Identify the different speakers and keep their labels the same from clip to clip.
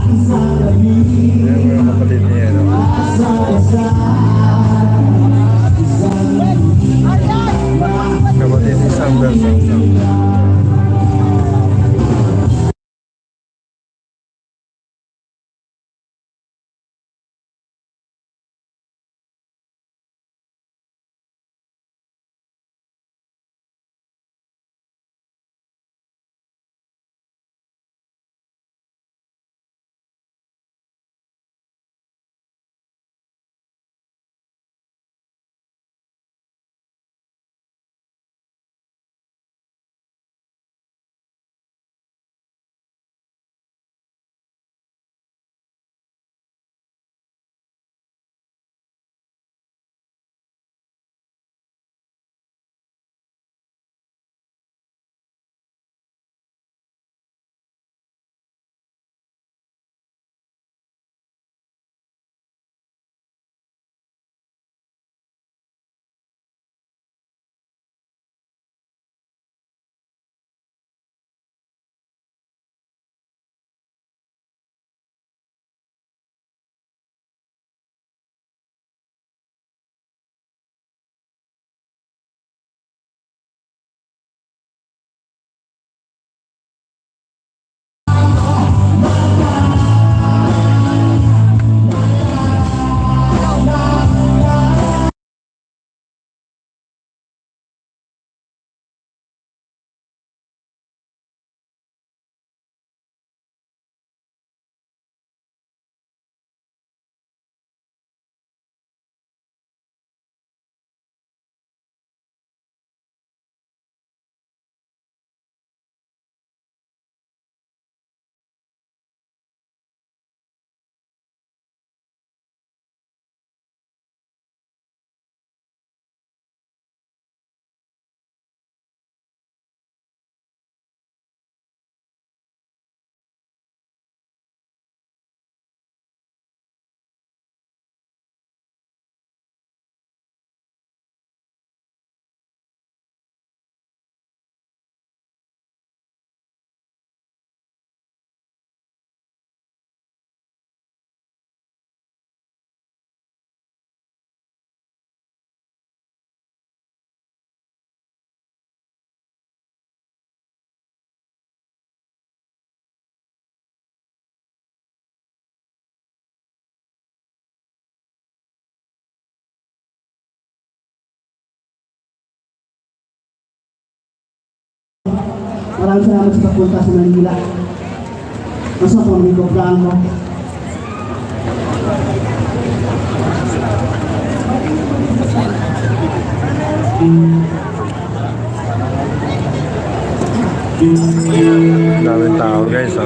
Speaker 1: Yan mga kapatid niya, no? Kapatid ni Sandal Sangsang.
Speaker 2: Maraming salamat sa pagpunta sa Manila. Masa po, may koplaan mo.
Speaker 1: Daming tao guys,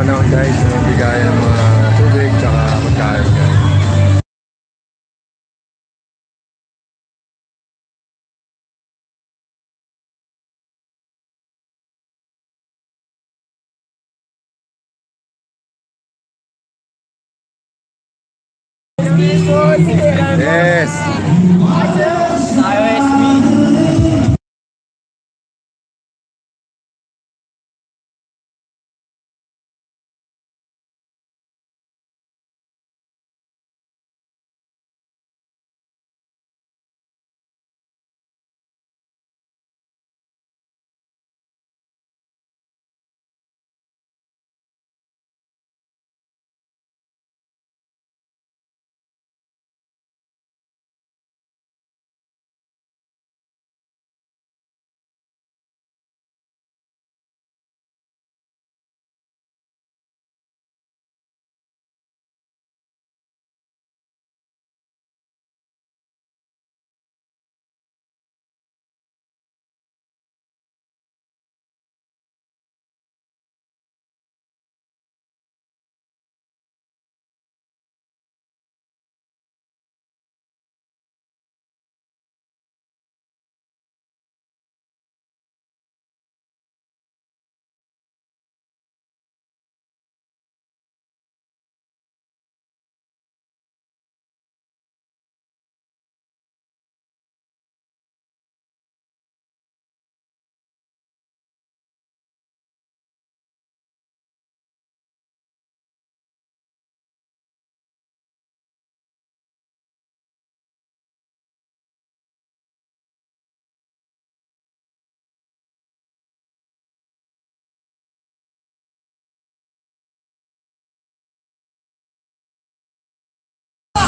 Speaker 1: tulungan naman guys sa bigayan ng mga tubig tsaka pagkain guys. Yes!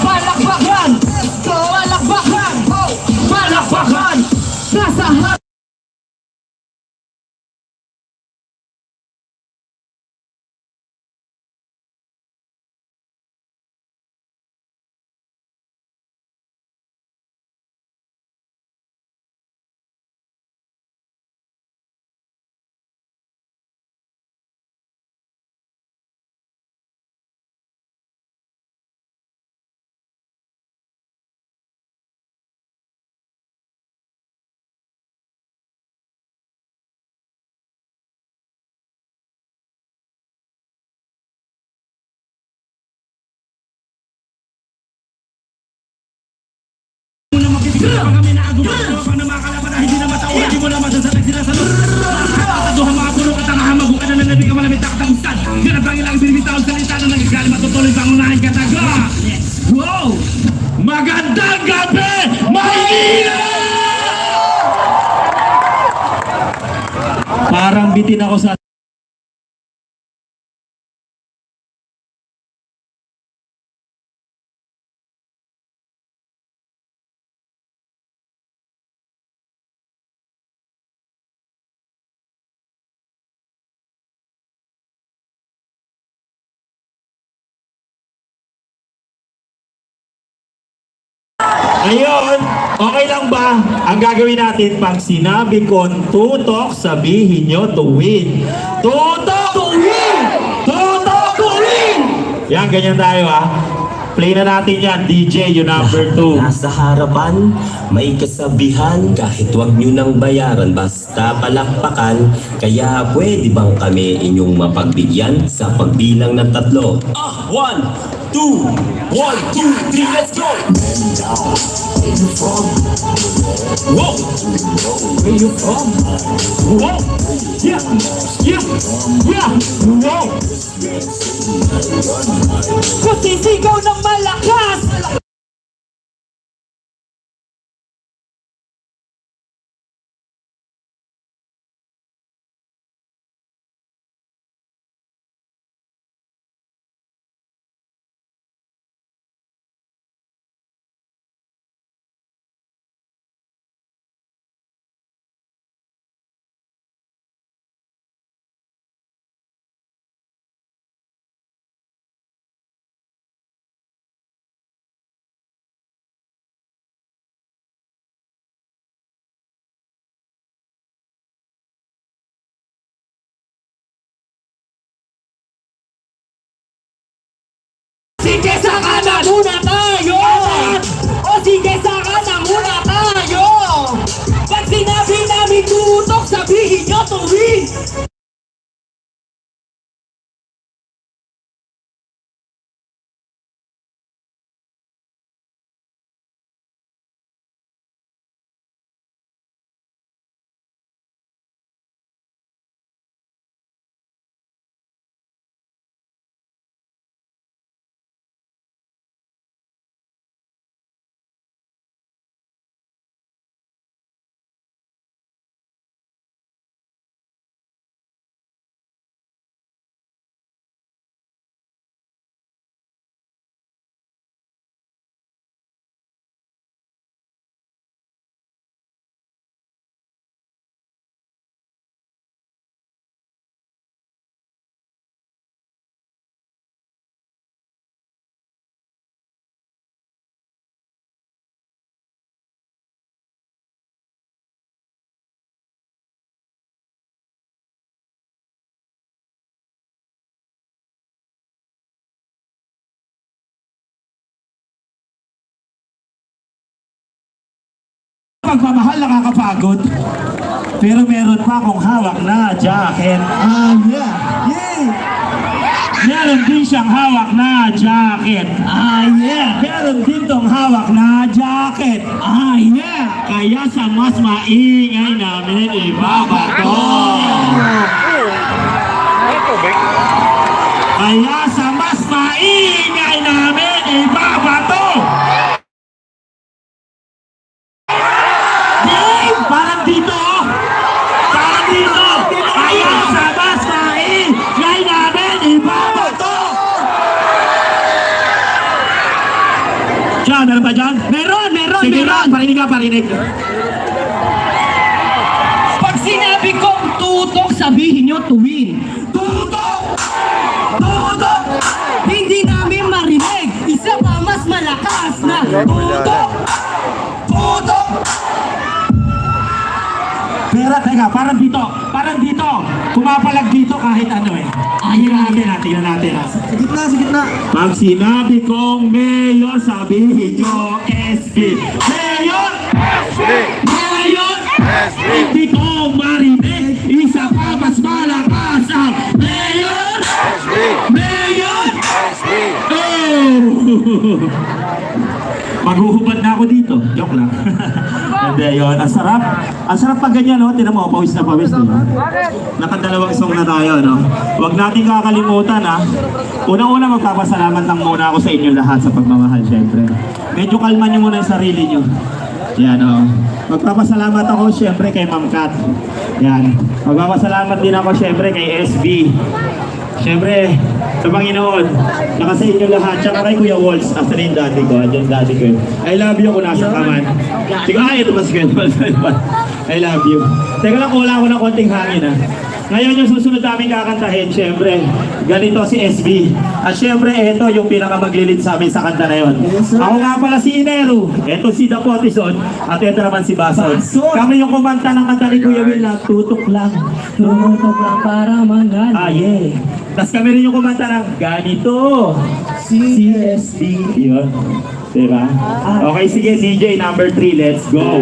Speaker 3: Palakpakan! Palakpakan! Palakpakan! Nasa harap! Kami na agaw pang na mga kalaban na hindi na matawa. Hindi mo na masasalag sila sa loob. Nakakataduhan mga puro ka tanga mabuka na nanabi ka malamit na katagusan. Ganap ang ilang binibitaw salita na nagagaling matutuloy pangunahin kataga. Wow! Magandang gabi, Maynila! Parang bitin ako sa
Speaker 4: Ngayon, okay lang ba ang gagawin natin pag sinabi kong tutok, sabihin nyo to win. Tutok to win! Tutok to win! Yan, ganyan tayo Play na natin yan, DJ, yung number 2.
Speaker 5: Nasa harapan, may kasabihan, kahit wag nyo nang bayaran, basta palakpakan. Kaya pwede bang kami inyong mapagbigyan sa pagbilang ng 3? 1, 2, 1, 2, 3, let's go! Whoa! Where you from? Whoa! Yeah! Yeah! Yeah! Whoa! Kasi sigaw ng malakas!
Speaker 4: muna tayo! O sige, saka na muna tayo! Pag sinabi namin tutok, sabihin nyo tuwid! Pagmamahal nakakapagod. Pero meron pa akong hawak na jacket.
Speaker 2: Yeah. Yay!
Speaker 4: Meron din siyang hawak na jacket.
Speaker 2: Yeah.
Speaker 4: Meron din tong hawak na jacket.
Speaker 2: Yeah.
Speaker 4: Kaya sa mas maingay namin ibabato. Kaya sa mas maingay namin ibabato. Parang dito! Parang dito! Kaya sa mas maingay namin ibabato! Siya, meron pa dyan?
Speaker 2: Meron.
Speaker 4: Sige lang, parinig ka, parinig.
Speaker 2: Pag sinabi kong tutok, sabihin nyo tuwid.
Speaker 4: Tutok! Tutok!
Speaker 2: Hindi namin marinig. Isa pa mas malakas na tutok.
Speaker 4: Tutok! Pero teka, parang dito. Pumapalag dito kahit ano eh. Tingnan natin.
Speaker 2: Sa gitna.
Speaker 4: Pag sinabi kong mayor, sabihin nyo SB. Mayor! Mayor! Hindi ko marinig. Isa pa mas malakas ang mayor! Mayor! Oh! Maghuhubad na ako dito. Joke lang. Hindi yun. Ang sarap. Ang sarap pag ganyan, no? Tinan mo, pawis na pawis. Diba? Nakadalawang song na tayo, no? Huwag natin kakalimutan, ha? Unang-una, magpapasalamat lang muna ako sa inyo lahat sa pagmamahal, syempre. Medyo kalman nyo muna ang sarili nyo. Yan, o. Magpapasalamat ako, syempre, kay Ma'am Kat. Yan. Magpapasalamat din ako, syempre, kay SB. Siyempre, sa Panginoon, nakasa inyo lahat, tsaka kay Kuya Waltz, asa na yung daddy ko, andyan daddy ko. I love you kung nasa kaman. Sige, ito mas ganun. I love you. Teka lang, wala ako ng konting hangin, ha. Ngayon yung susunod namin kakantahin, siyempre, ganito si SB. At siyempre, ito yung pinakamaglilid sa amin sa kanta na yun. Ako nga pala si Inero, ito si Dapotison, at ito naman si Basol. Kami yung kumanta ng kanta ni Kuya Will na tutok lang.
Speaker 2: Tutok lang para manalo.
Speaker 4: Yeah. Tapos kami rin yung kumanta ng ganito. CSB. Yun. Diba? Okay, sige, DJ number 3, let's go.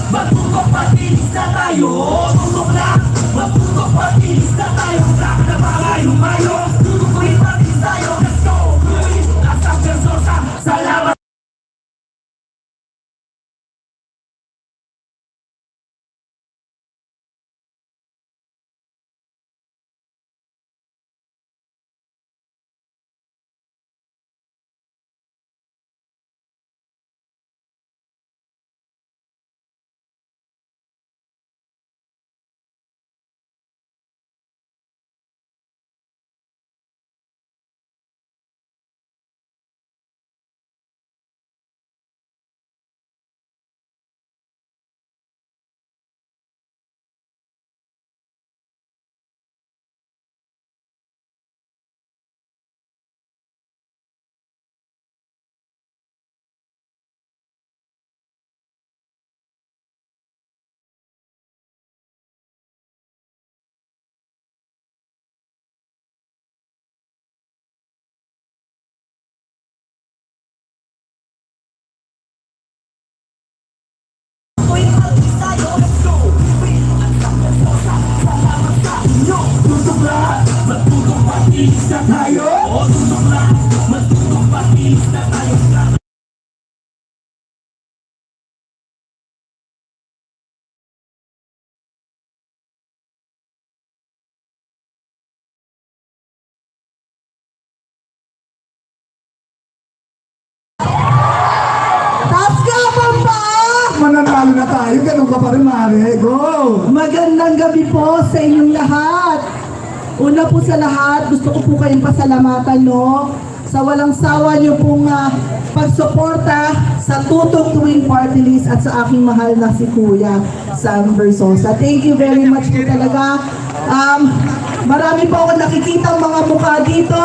Speaker 3: Magtutok patilis na tayo. Tutok lang, magtutok patilis na tayo. Wala ka na malayo-mayo. Tutukoy patilis tayo. Let's go! Nasa Versosa, salamat.
Speaker 2: Mananalo na tayo, ganun ka pa rin, Mare. Go!
Speaker 6: Magandang gabi po sa inyong lahat. Una po sa lahat, gusto ko po kayong pasalamatan, no? Sa walang sawa niyo pong pagsuporta sa Tutok Tuwing Party List at sa aking mahal na si Kuya Sam Versosa. Thank you very much po talaga. Marami po ako nakikita mga mukha dito.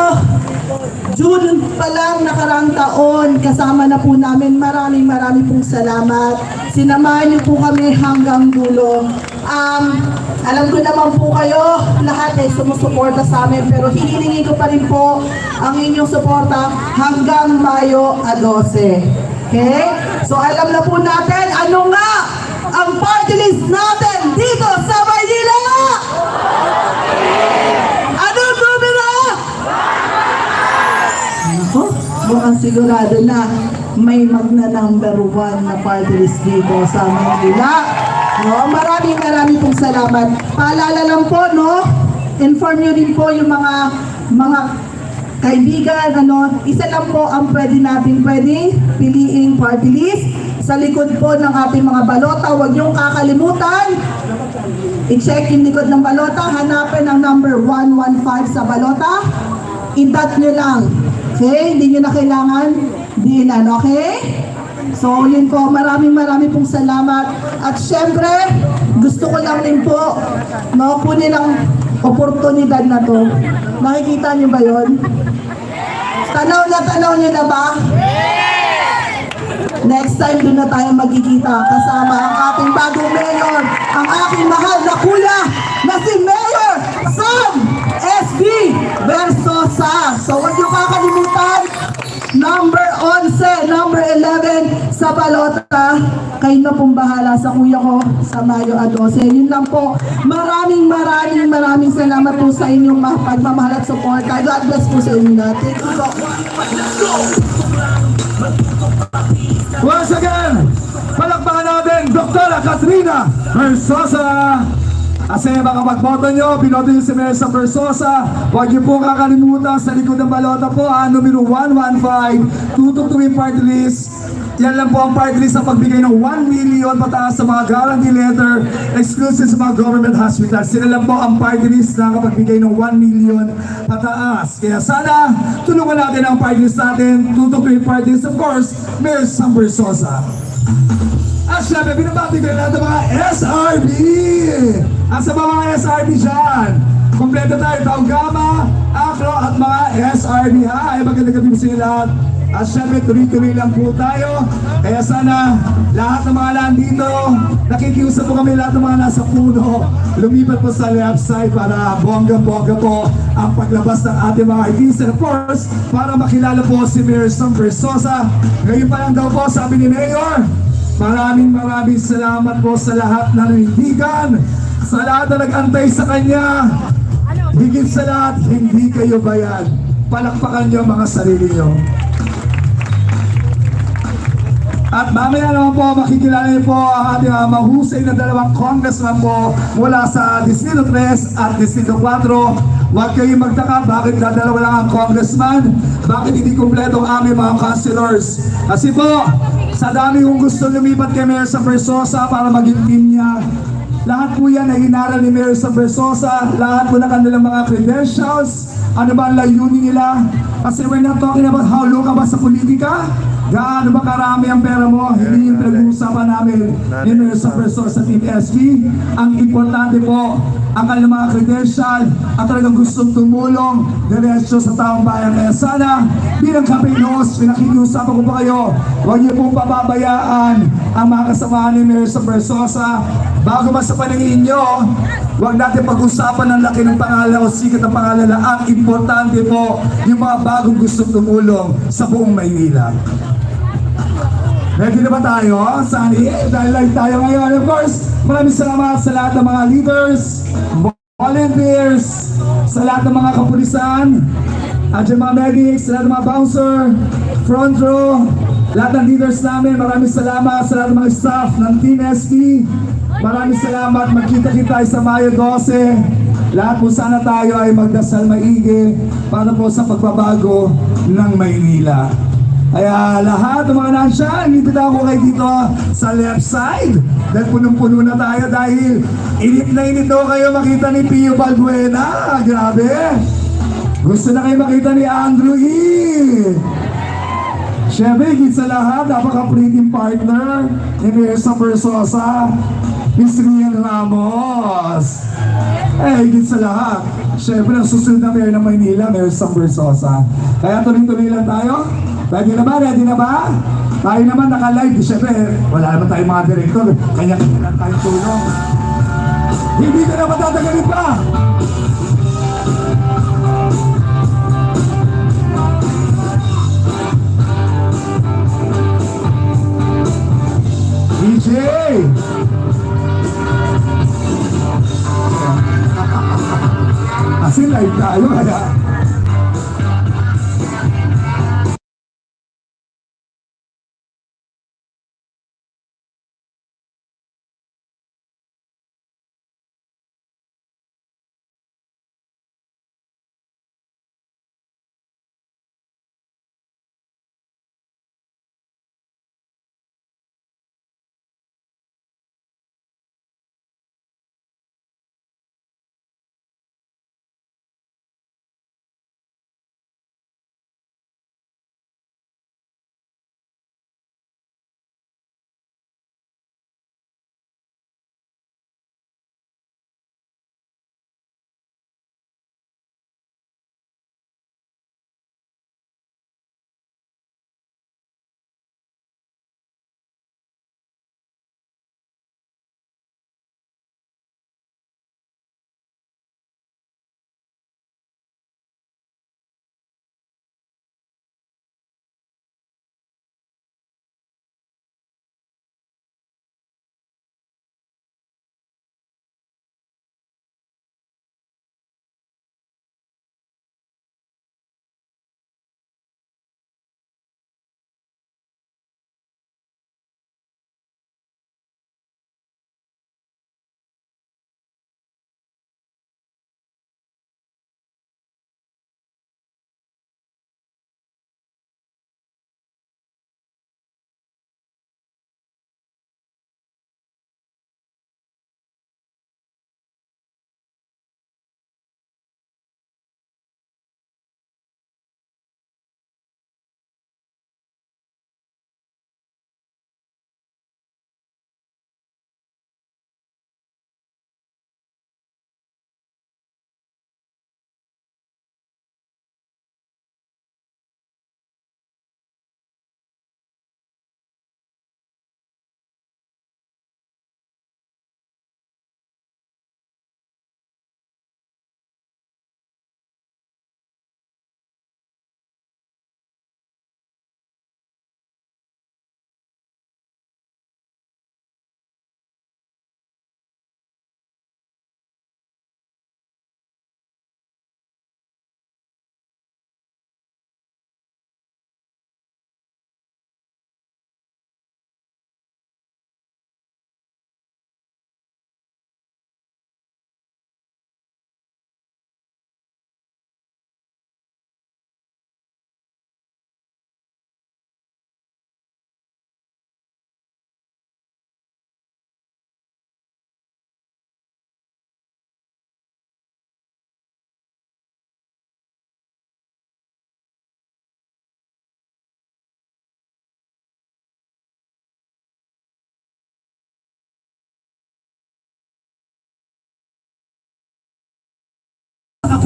Speaker 6: June pa lang nakarang taon, kasama na po namin. Maraming pong salamat. Sinamahan niyo po kami hanggang dulo. Alam ko naman po kayo, lahat ay sumusuporta sa amin, pero hihilingi ko pa rin po ang inyong suporta hanggang Mayo 12. Okay? So alam na po natin, ano nga ang party list natin dito sa Maynila? Anong numero? Ako, mukhang sigurado na may magna number 1 na party list dito sa Manila. No, maraming pong salamat. Paalala lang po, no? Inform nyo din po yung mga kaibigan, ano, isa lang po ang pwedeng piliing party list. Sa likod po ng ating mga balota, huwag niyong kakalimutan. I-check yung likod ng balota, hanapin ang number 115 sa balota. I-dot nyo lang. Okay? Hindi nyo na kailangan diinan, okay? So, yun po, maraming pong salamat. At syempre, gusto ko lang din po, no, kunin ang oportunidad na to. Nakikita niyo ba yun? Tanaw niyo na ba? Next time doon na tayo magkikita kasama ang ating bagong mayor, ang aking mahal na kuya na si Mayor Sam SB Versosa. So, huwag niyo kakalimutan, number 11, number 11 sa balota. Kayo na pong bahala sa kuya ko sa Mayo 12. Yun lang po. Maraming salamat po sa inyong pagmamahal at support. God bless po sa inyo natin.
Speaker 2: Once again, palakpakan natin, Dr. Katrina Versosa. Kasi baka magboto nyo, binoto nyo si Mayor Sam Versosa. Huwag nyo po kakalimutan sa likod ng balota po, numero 115, Tutok Tuwing Party List. Yan lang po ang party list na pagbigay ng 1 million pataas sa mga guarantee letter exclusive sa mga government hospitals. Sila lang po ang party list na kapagbigay ng 1 million pataas. Kaya sana tulungan natin ang party list natin. Tutok Tuwing Party List, of course, Mayor Sam Versosa. At syempre, binabati ko na natin mga SRB! At sa mga SRB dyan, kompleto tayo, Taong Gama, Acro at mga SRB. Hi, magandang gabi sa inyo lahat. At syempre, tuloy-tuloy lang po tayo. Kaya sana, lahat ng mga nandito, nakikiusap po kami lahat ng mga nasa puno. Lumipat po sa left side para bongga-bongga po ang paglabas ng ating mga IDs. And of course, para makilala po si Mayor Sam Versosa. Ngayon pa lang daw po, sabi ni Mayor, Maraming salamat po sa lahat na nanindigan, sa lahat na nag-antay sa kanya. Higit sa lahat, hindi kayo bayad. Palakpakan niyo mga sarili niyo. At mamaya naman po, makikilala niyo po ang ating mahusay na dalawang congressman po mula sa Distrito 3 at Distrito 4. Huwag kayong magtaka, bakit dadalawa lang ang congressman? Bakit hindi kumpleto ang aming mga councilors? Kasi po, sa dami kong gusto lumipat kay Mayor Sam Versosa para maging team niya. Lahat po yan ay inaral ni Mayor Sam Versosa, lahat po na kanilang mga credentials, ano ba ang layunin nila? Kasi we're not talking about how low ka ba sa politika? Gaano ba karami ang pera mo? Hindi yung pinag-uusapan namin ni Mayor Sam Versosa sa Team SB. Ang importante po, ang kanilang mga credential at talagang gustong tumulong diretso sa taong bayan. Kaya sana, bilang campaign host, pinakikiusapan ko pa kayo, huwag niyo pong pababayaan ang mga kasamahan ni Mayor Sam Versosa. Bago ba sa paningin nyo, huwag natin pag-usapan ng laki ng pangalan o sikat ng pangalan na ang importante po yung mga bagong gustong tumulong sa buong Maynila. Ready na ba tayo? Sani, dahil live tayo ngayon. Of course, maraming salamat sa lahat ng mga leaders, volunteers, sa lahat ng mga kapulisan, at yung mga medics, sa lahat ng mga bouncer, front row, lahat ng leaders namin. Maraming salamat sa lahat ng mga staff ng Team SP. Maraming salamat. Magkita-kita tayo sa Mayo 12. Lahat po sana tayo ay magdasal maigi para po sa pagbabago ng Maynila. Kaya lahat ng mga nansyan, inibita ko kayo dito sa left side. Dahil punong-puno na tayo dahil inip na inip daw kayo makita ni Pio Balbuena. Grabe! Gusto na kayo makita ni Andrew E. Siyempre, higit sa lahat, napaka-pretty partner ni Mayor Sam Versosa, Miss Rian Ramos. Higit sa lahat, siyempre, ang susunod na mayor ng Maynila, Mayor Sam Versosa. Kaya tuloy-tuloy lang tayo. Ready na ba? Ready na ba? Tayo naman naka-live. Siyempre, wala naman tayong mga direktor. Kanya-kanya lang tayong tulong. Hindi ka na matatagalin pa! DJ! Kasi live tayo kaya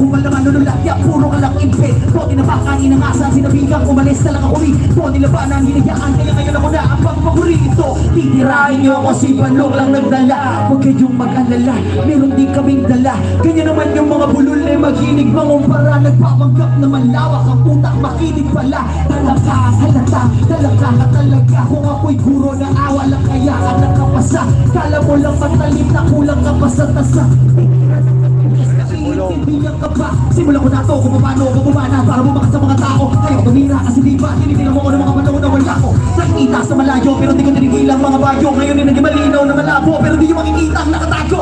Speaker 7: Kung alam ano nung lakya, puro ka lang impet. Pwede na baka inangasan, sinabigang umalis na lang ako rin. Pwede na ba nang hinayaan, kaya ngayon ako na ang pagpaborito. Titirahin niyo ako, si Balong lang nagdala. Huwag kayong mag-alala, meron din kaming dala. Ganyan naman yung mga bulol na maginig mangumpara. Nagpapanggap na malawak ang utak, makinig pala. Talaga, halata, talaga ka talaga. Kung ako'y guro ng awa lang kaya ka nakapasa. Kala mo lang matalim na kulang ka pa sa tasa. Iintindihan ka ba? Simulan ko na to kung paano ako bumana para bumakas sa mga tao. Ayaw tumira kasi di ba tinitingnan mo ko ng mga panahon na wala ko. Nakikita sa malayo pero di ko tinigilang mga bagyo. Ngayon din naging malinaw na malabo pero di yung makikita ang nakatago.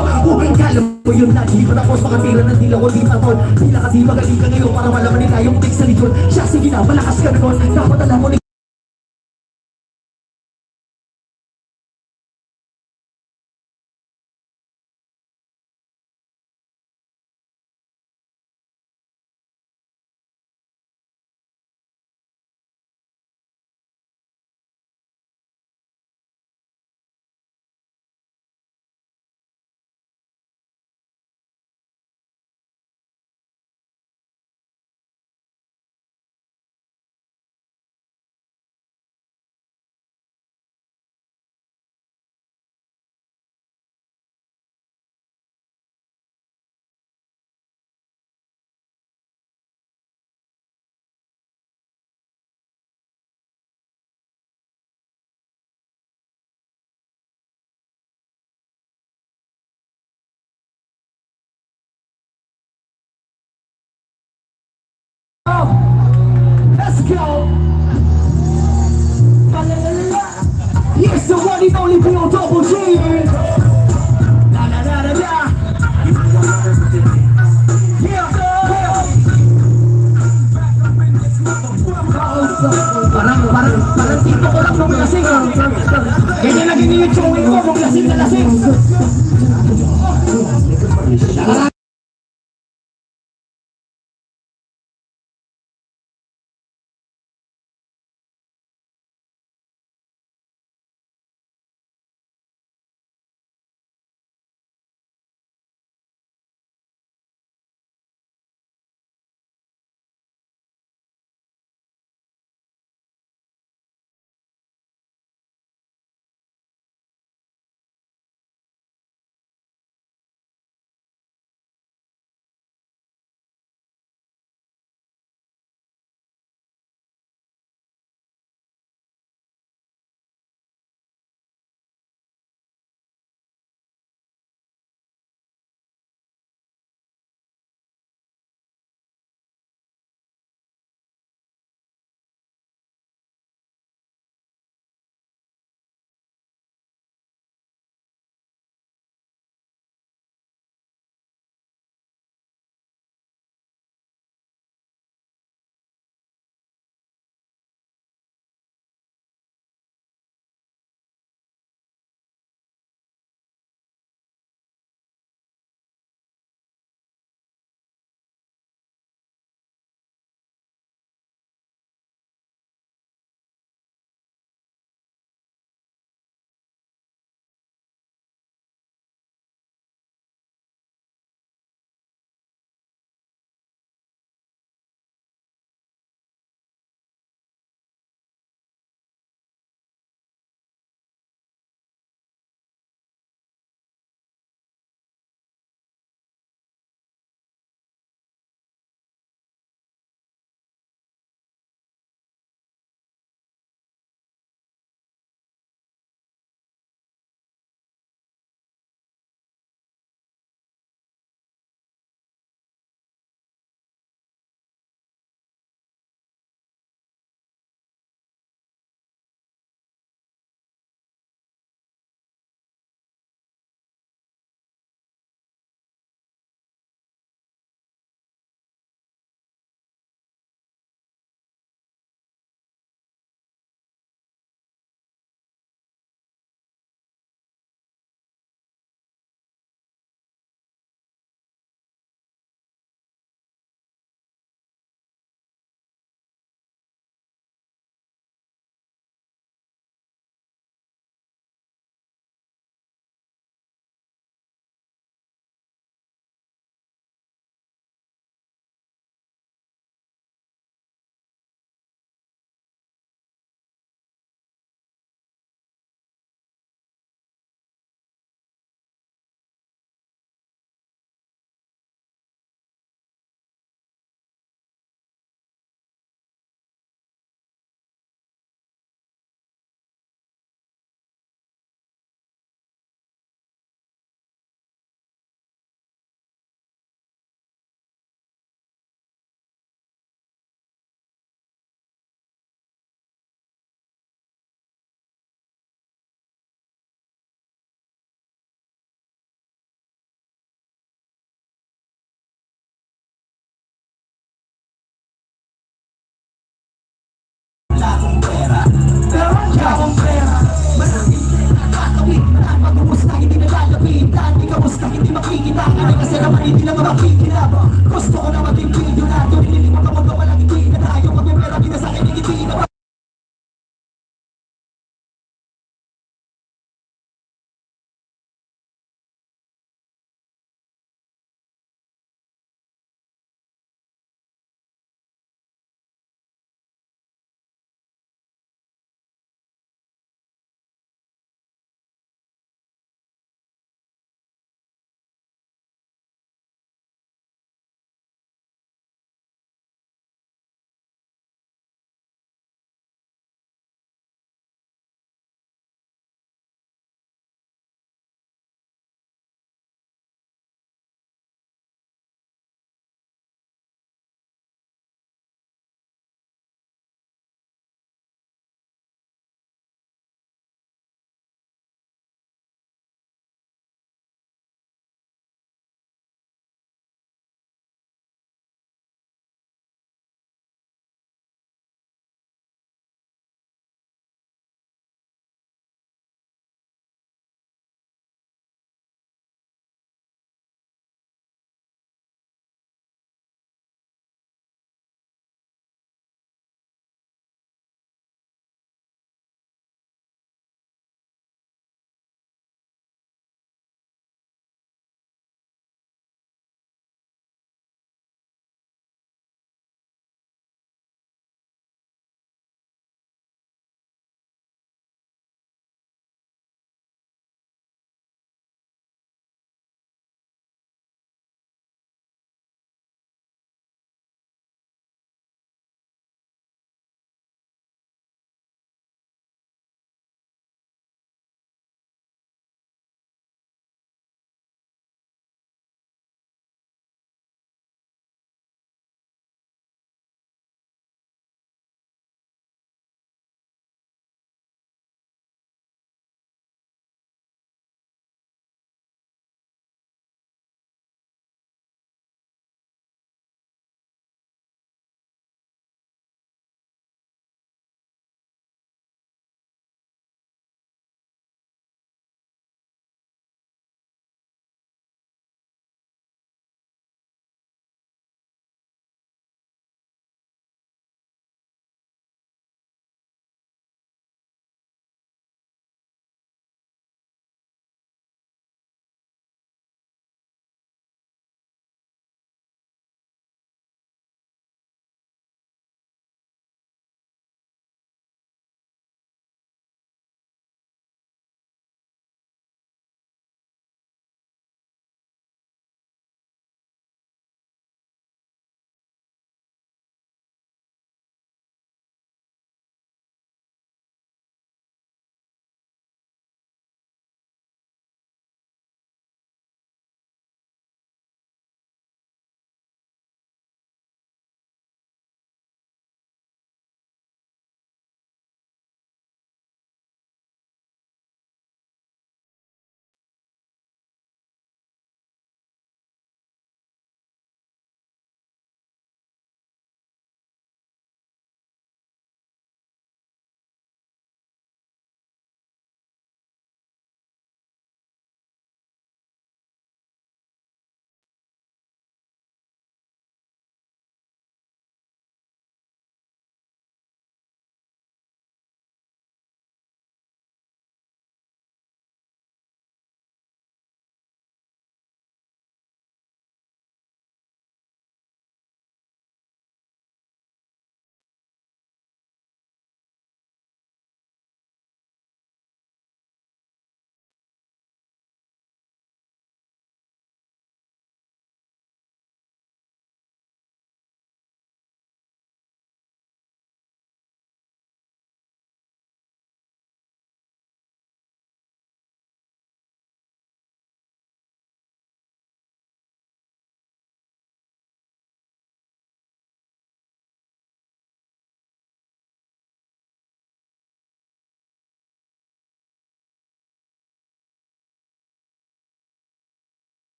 Speaker 7: Kala mo yun na di ko tapos makatira ng dila ko di patol. Bila kasi magaling ka ngayon para malaman nila yung tik sa likod. Siya sige na malakas ka na nun. Dapat alam mo ni let's go! Here's the one and only Bill Double G! La la la la la! Yeah! Parang tito ko lang nung lasing. Ganyan lagi niyo yung chowing ko nung lasing na lasing.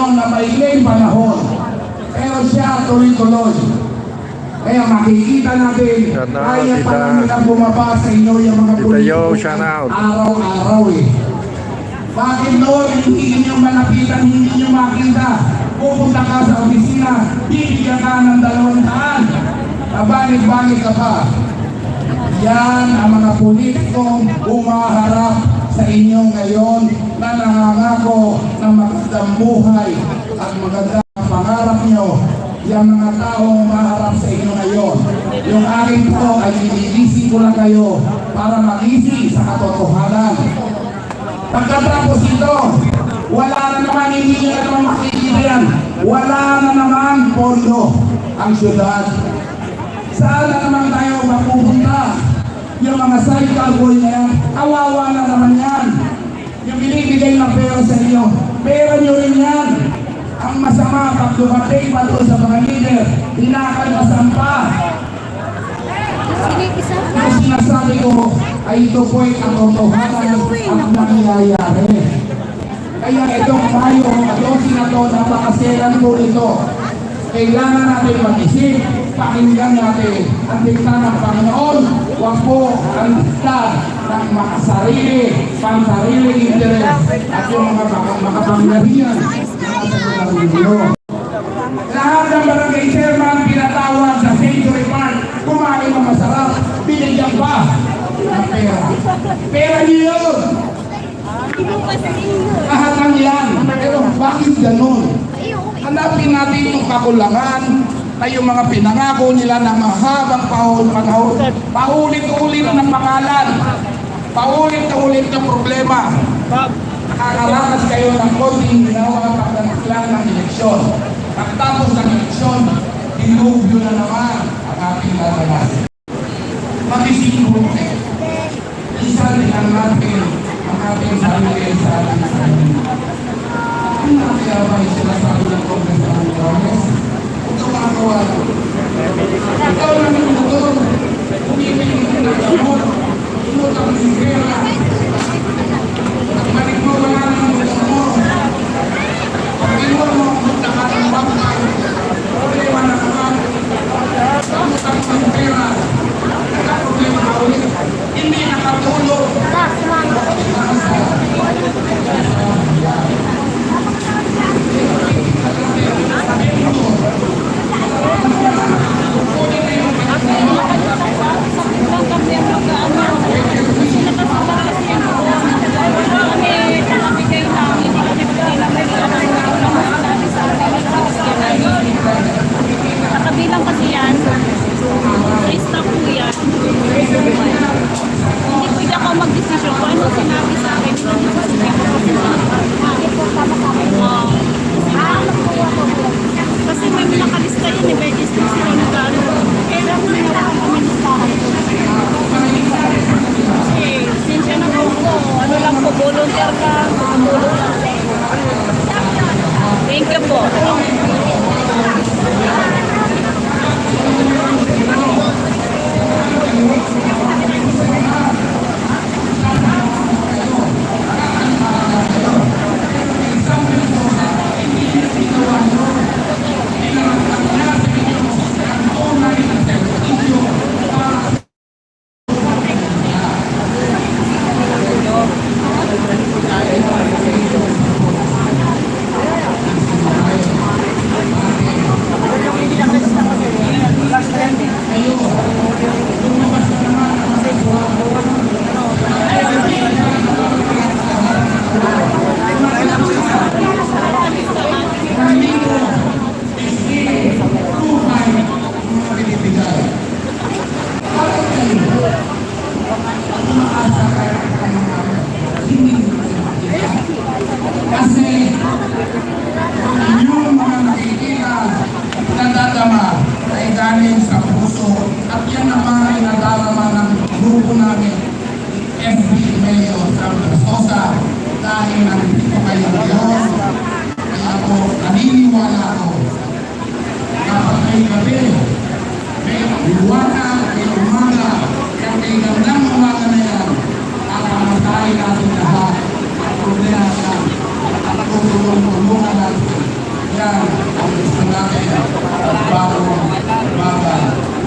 Speaker 8: ngayon na mailing panahon. Pero siya tuloy-tuloy. Kaya makikita natin,
Speaker 1: Shout out,
Speaker 8: kaya pa
Speaker 1: Tita.
Speaker 8: namin ang bumaba sa inyo yung mga
Speaker 1: Tita
Speaker 8: politiko.
Speaker 1: Yo, shout out.
Speaker 8: Araw-araw eh. Bakit noon hindi niyo malapitan, hindi niyo makita? Pupunta ka sa opisina, bibigyan ka ng 200. Nabalik-balik ka pa. Yan ang mga politikong umaharap sa inyo ngayon na nangangako ng magandang buhay at magandang pangarap nyo. Yung mga taong umaharap sa inyo ngayon. Yung akin po ay iniisip ko lang kayo para mag-isip sa katotohanan. Pagkatapos ito, wala na naman, hindi nyo na naman makikita yan. Wala na naman pondo ang syudad. Saan na naman tayo mapupunta? Yung mga cycle boy na yan, kawawa na naman yan. Yung binibigay ng pera sa inyo, pera nyo rin yan. Ang masama, pag dumating pa doon sa mga leader, tinakalmasan pa. Ang sinasabi ko ay ito po ay katotohanan at nangyayari. Kaya itong tayo, itong sinato, napakaselan po ito. Kailangan natin mag-isip, pakinggan natin ang dikta ng Panginoon. Huwag po ang dikta ng makasarili, pansarili interes at yung mga makapangyarihan na nasa gobyerno. Lahat ng barangay chairman pinatawag sa Century Park, kumain ng masarap, binigyan pa ng pera. Pera niyo yun! Lahat ng yan. Pero bakit ganun? Hanapin natin yung kakulangan na yung mga pinangako nila ng mahabang panahon. Paulit-ulit ng pangalan. Paulit-ulit ng problema. Nakakaranas kayo ng konting ginawa pagdating ng eleksyon. Pagtapos ng eleksyon, dinubyo na naman ang ating lalagas. Mag-isipin mo, isa din ang ating sarili sa ating sarili. Ano na kaya ba yung sinasabi ng Congress ng Congress? Huwag ka makagawa na. Ikaw lang yung motor. Umibigin ka ng gamot. Umutang ng pera. Nagbalik mo wala ng motor mo. Pag-iwan mo ang punta ka ng bangkay. Problema na naman. Umutang ng pera. Problema na ulit. Hindi nakatulog.
Speaker 9: Nakabilang kasi yan. Lista po yan. Hindi pwede ako mag-desisyon kung ano sinabi sa akin. Kasi may nakalista yun eh. Register sila nag-ano. Kaya ako may nawakan kami listahan. Kasi sinsya na po ko. Ano lang po, volunteer lang. Tumulong lang. Thank you po.
Speaker 8: Kasi yung mga nakikita, nadadama ay galing sa puso at yan naman ay nadarama ng grupo namin, FB Mayor Samuel Sosa, dahil nandito kayo ngayon. Kaya po, naniniwala ako, kapag may gabi, may liwanag, may umaga, kaya may gandang umaga na yan, akamatay natin lahat. Problema na at tutulungan natin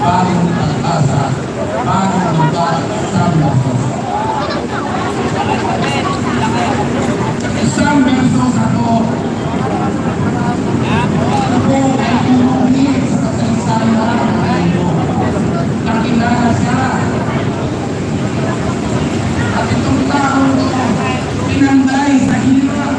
Speaker 8: bagong pag-asa, bagong lugar sa Versosa. Isang Versosa to, ako ay tumuhin sa kasaysayan ng mundo. Nakilala siya. At itong tao to, pinanday sa hirap.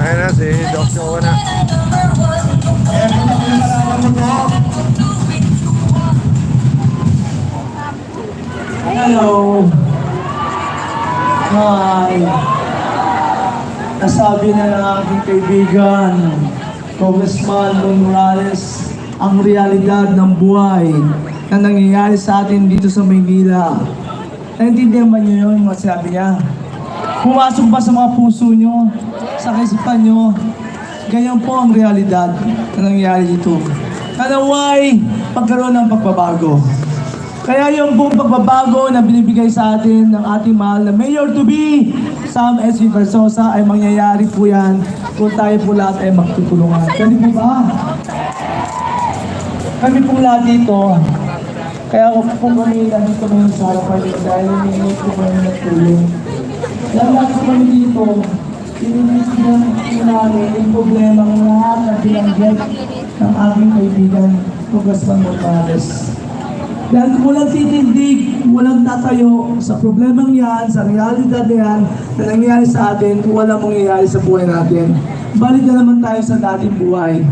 Speaker 1: Ayun na, si Doc Jowa na.
Speaker 7: Hello. Hi. Nasabi na ng aking kaibigan, Congressman Morales, ang realidad ng buhay na nangyayari sa atin dito sa Maynila. Naintindihan ba niyo yun, mga sinabi niya? Pumasok ba sa mga puso niyo, sa kaisipan niyo? Ganyan po ang realidad na nangyayari dito. Kanaway, pagkaroon ng pagbabago. Kaya yung buong pagbabago na binibigay sa atin ng ating mahal na Mayor-to-be, Sam S.V. Versosa, ay mangyayari po yan kung tayo po lahat ay magtutulungan. Kami po ba? Kami po lahat dito. Kaya po kami nandito ngayon sa harapan nyo dahil hindi po kami nagtulong. Lahat po kami dito, ininisip namin yung problema ng lahat na binanggit ng aking kaibigan, Congressman Morales. Dahil kung walang titindig, walang tatayo sa problemang yan, sa realidad na yan, na nangyayari sa atin, walang mangyayari sa buhay natin. Balik na naman tayo sa dating buhay.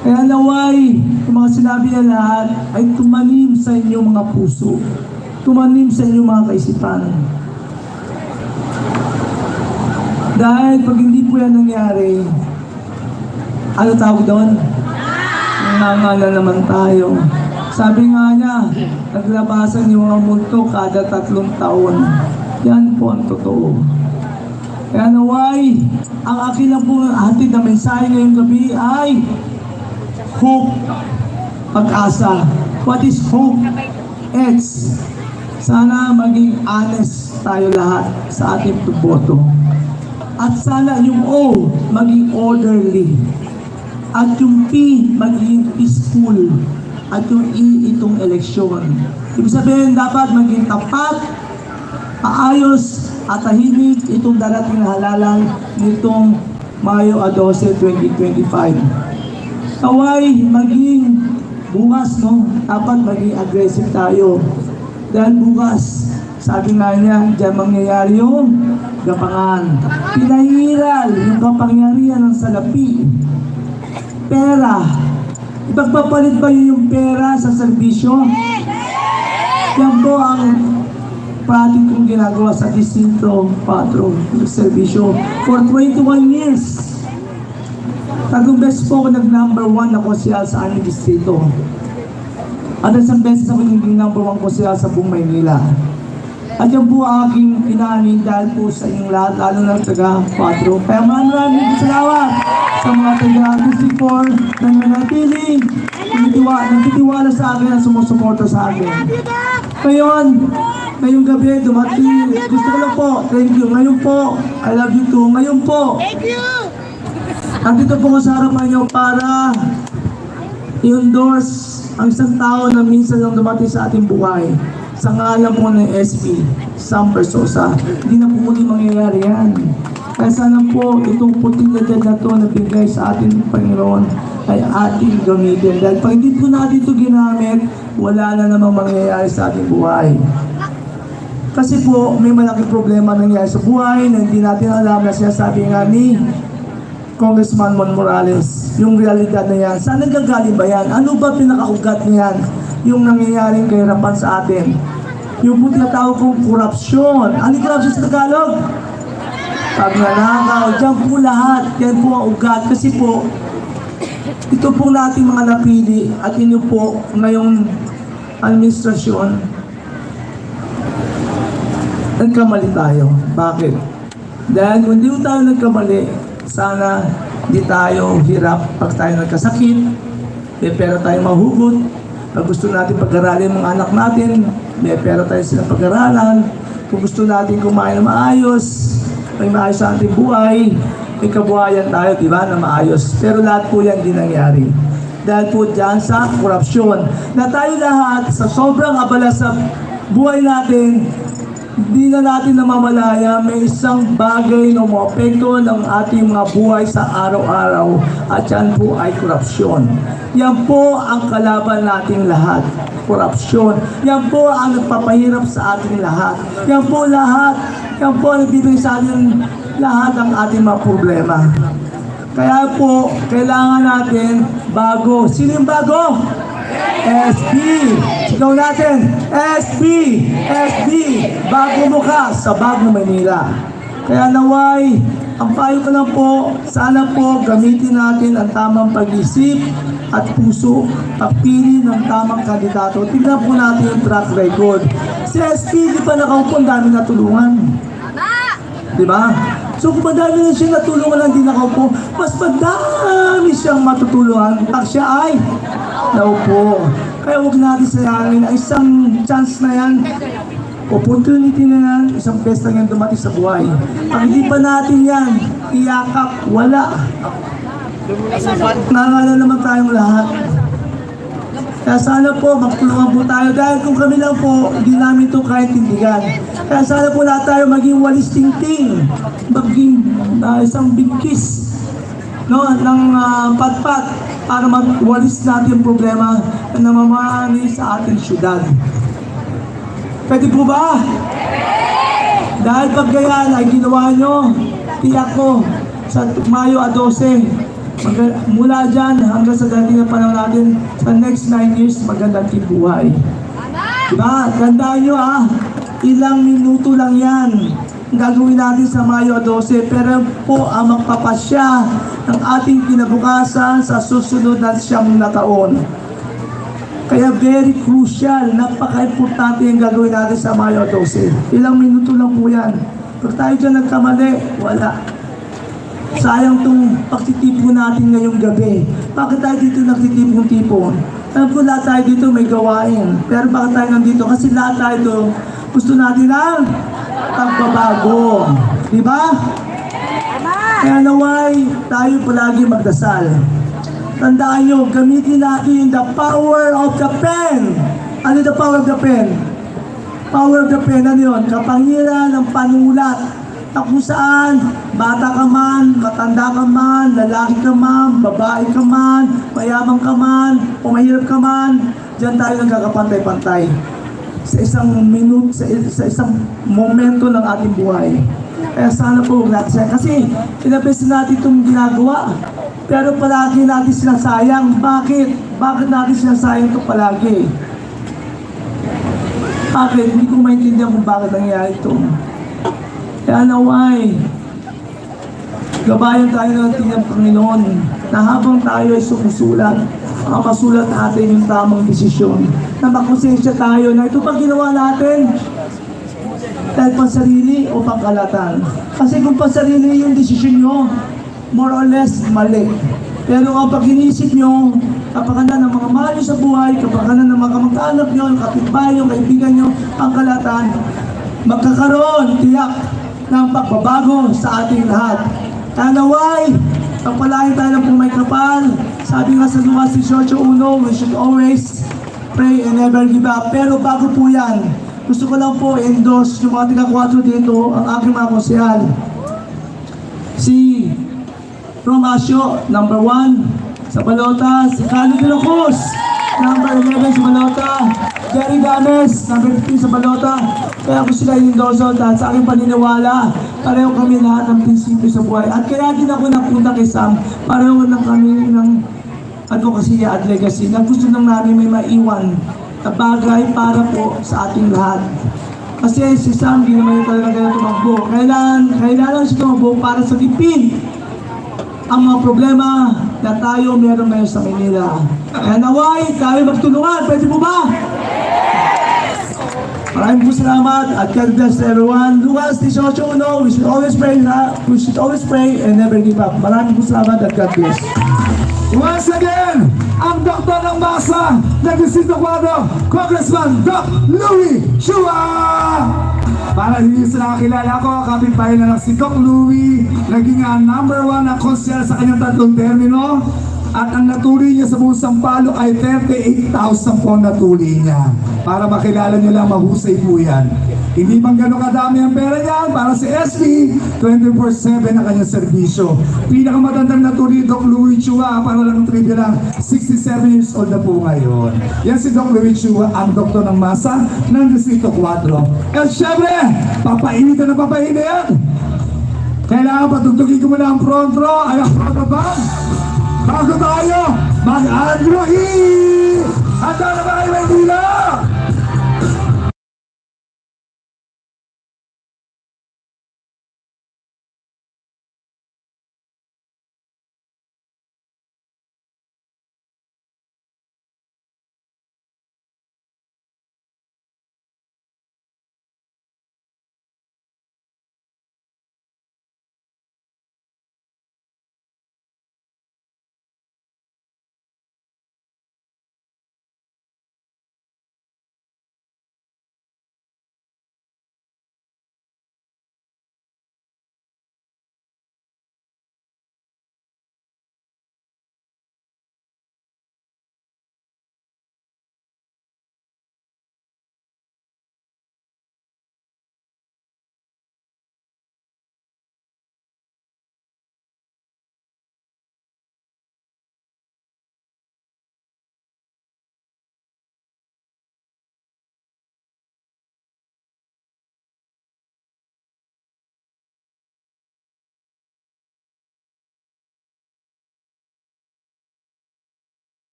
Speaker 7: Kaya naway, yung mga sinabi na lahat, ay tumanim sa inyong mga puso. Tumanim sa inyong mga kaisipan. Dahil pag hindi po yan nangyari, ano tawag doon? Nangangala naman tayo. Sabi nga niya, naglabasan yung mga multo kada 3 taon. Yan po ang totoo. Kaya naway, ang akin lang po hatid na mensahe ngayong gabi ay hope, pag-asa. What is hope? It's sana maging honest tayo lahat sa ating boto. At sana yung O maging orderly. At yung P maging peaceful. At yung E, itong eleksyon. Ibig sabihin, dapat maging tapat, maayos, at tahimik itong darating na halalan nitong Mayo 12, 2025. Naway, maging bukas, no? Dapat maging aggressive tayo. Dahil bukas, sabi nga niya, diyan mangyayari yung gapangan. Pinahiral yung kapangyarihan ng salapi. Pera. Ipagpapalit ba yun yung pera sa serbisyo? Yan po ang
Speaker 2: pratik kong ginagawa sa Distrito 4 Servisyo for 21 years. Tatlong beses po ako nag-number 1 na konsyal sa aming distrito. At isang beses ako naging number 1 konsyal sa buong Maynila. At yan po ang aking inaani dahil po sa inyong lahat, lalo na taga 4. Kaya maraming salamat sa mga taga District 4 na nanatiling nagtitiwala sa akin at sumusuporta sa akin. Ngayong gabi, dumating. Gusto ko lang po, thank you. Ngayon po, I love you too. Ngayon po,
Speaker 9: Thank you!
Speaker 2: nandito po ko sa harapan niyo para i-endorse ang isang tao na minsan lang dumating sa ating buhay. Sa ngalan po ng SP, Sam Versosa. Hindi na po muli mangyayari yan. Kaya sana po itong puting edad na ito na bigay sa ating Panginoon ay ating gamitin. Dahil pag hindi po natin ito ginamit, wala na namang mangyayari sa ating buhay. Kasi po, may malaking problema nangyayari sa buhay na hindi natin alam na sinasabi nga ni Congressman Mon Morales, yung realidad na yan. Saan nagagaling ba yan? Ano ba pinakaugat niyan? Yung nangyayaring kahirapan sa atin. Yung po tinatawag kong korupsyon. Ano yung korupsyon sa Tagalog? Pagnanakaw. Diyan po lahat. Yan po ang ugat. Kasi po, ito po natin mga napili at inyo po ngayong administrasyon, nagkamali tayo. Bakit? Dahil kung hindi tayo nagkamali, sana di tayo hirap pag tayo nagkasakit, may pera tayo mahugot. Pag gusto natin pag-aralin mga anak natin, may pera tayo silang pag-aralan. Kung gusto natin kumain na maayos, may maayos sa ating buhay, may kabuhayan tayo, di ba, na maayos. Pero lahat po yan di nangyari. Dahil po dyan sa korupsyon. Na tayo lahat, sa sobrang abala sa buhay natin, hindi na natin namamalaya, may isang bagay na umaapekto ng ating mga buhay sa araw-araw at yan po ay korupsyon. Yan po ang kalaban nating lahat, korupsyon. Yan po ang nagpapahirap sa ating lahat. Yan po lahat, yan po ang nagbibigay sa atin lahat ng ating mga problema. Kaya po, kailangan natin bago. Sino yung bago? SB! Sigaw natin! SB! SB! Bago mukha sa bagong Manila. Kaya naway, ang payo ko lang po, sana po gamitin natin ang tamang pag-isip at puso, pagpili ng tamang kandidato. Tingnan po natin yung track record. Si SB, di pa nakaupo, ang dami natulungan. Di ba? So kung madami na siya natulungan ang di nakaupo, mas madami siyang matutulungan pag siya ay naupo. Kaya huwag natin sayangin ang isang chance na yan, opportunity na yan, isang best lang yan dumating sa buhay. Pag hindi pa natin yan, iyakap, wala. Nangala naman tayong lahat. Kaya sana po, magtulungan po tayo dahil kung kami lang po, hindi namin ito kaintindihan. Kaya sana po lahat tayo maging walis tingting, maging isang big kiss, no, ng patpat para magwalis natin yung problema na namamahani sa ating syudad. Pwede po ba? Dahil pag ganyan ay ginawa nyo, tiyak ko, sa Mayo 12, mula dyan hanggang sa dating na panahon natin, sa next 9 years, magandang buhay. Diba? Tandaan nyo ilang minuto lang yan ang gagawin natin sa Mayo 12, pero po ang magpapasya ng ating kinabukasan sa susunod na 9 na taon. Kaya very crucial, napaka-importante yung gagawin natin sa Mayo 12. Ilang minuto lang po yan. Pag tayo dyan nagkamali, wala. Sayang itong pagtitipon natin ngayong gabi. Bakit tayo dito nagtitipon-tipon? Alam ko lahat tayo dito may gawain. Pero bakit tayo nandito? Kasi lahat tayo dito gusto natin ang pagbabago. Diba? Kaya naway tayo palagi magdasal. Tandaan nyo, gamitin natin the power of the pen. Ano the power of the pen? Power of the pen, ano yun? Kapangyarihan ng panulat. Na kung saan, bata ka man, matanda ka man, lalaki ka man, babae ka man, mayaman ka man, o mahirap ka man, dyan tayo nagkakapantay-pantay. Sa isang minute, sa isang momento ng ating buhay. Kaya sana po huwag natin siya. Kasi inabes natin itong ginagawa. Pero palagi natin sinasayang. Bakit? Bakit natin sinasayang ito palagi? sa akin, hindi ko maintindihan kung bakit nangyayari ito. Kaya naway, gabayan tayo natin ng Panginoon na habang tayo ay sumusulat, makasulat natin yung tamang desisyon. Na makonsensya tayo na ito pag ginawa natin, dahil pansarili o pangkalatan. Kasi kung pansarili yung desisyon nyo, more or less mali. Pero kapag inisip nyo, kapakanan ng mga mahal nyo sa buhay, kapakanan ng mga kamag-anak nyo, yung kapitbahay nyo, kaibigan nyo, pangkalatan, magkakaroon, tiyak, ng pagbabago sa ating lahat. Kaya naway, pagpalain tayo ng may kapal. Sabi nga sa Lucas 18:1, we should always pray and never give up. Pero bago po yan, gusto ko lang po endorse yung mga tiga-4 dito, ang aking mga konsehal. Si Romasio, number 1 sa Balota, si Carlo de la Cruz, number 11 sa Balota, Jerry Games, number 15 sa Balota. Kaya ako sila in-endorse dahil sa aking paniniwala, pareho kami lahat ng prinsipyo sa buhay. At kaya din ako napunta kay Sam, pareho lang kami ng advocacy at legacy na gusto nang namin may maiwan na bagay para po sa ating lahat. Kasi si Sam, di naman yung talaga kaya tumakbo. Kailangan siya tumakbo para sa tipin ang mga problema na tayo meron ngayon sa Manila. Kaya naway, tayo magtulungan. Pwede po ba? Maraming po salamat at God bless everyone. Lucas 18:1, we should always pray and never give up. Maraming po salamat at God bless. Once again, ang doktor ng masa, nag-isito kwado, Congressman Doc Louie Chua! Para hindi sa nakakilala ko, kapitbahay na lang si Doc Louie, naging number 1 na konsyel sa kanyang 3 termino. At ang natuli niya sa buong Sampaloc ay 38,000 po ang natuli niya. Para makilala niyo lang, mahusay po yan. Hindi bang gano'ng kadami ang pera niyan para si SB, 24/7 ang kanyang serbisyo. Pinakamatandang natuli Doc Louie Chua, para lang trivia lang, 67 years old na po ngayon. Yan si Doc Louie Chua, ang doktor ng masa ng Distrito 4. At syempre, papainitan na papainit yan. Kailangan patutugin ko muna ang front row. Ay, ang front row ba? Bago tayo mag-agree! Handa na ba kayo, Maynila?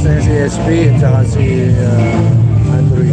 Speaker 1: na si SP at saka si Andrew.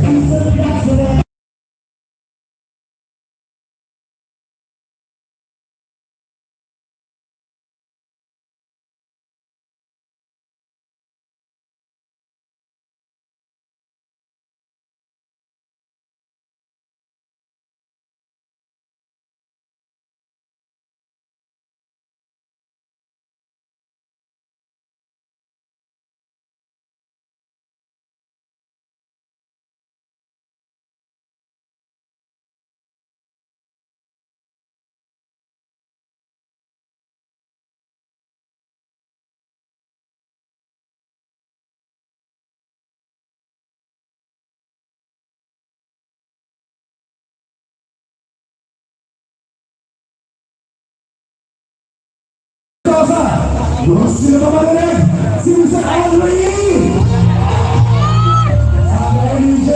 Speaker 2: Gusto nyo ba marinig? Sino sa Henry? DJ!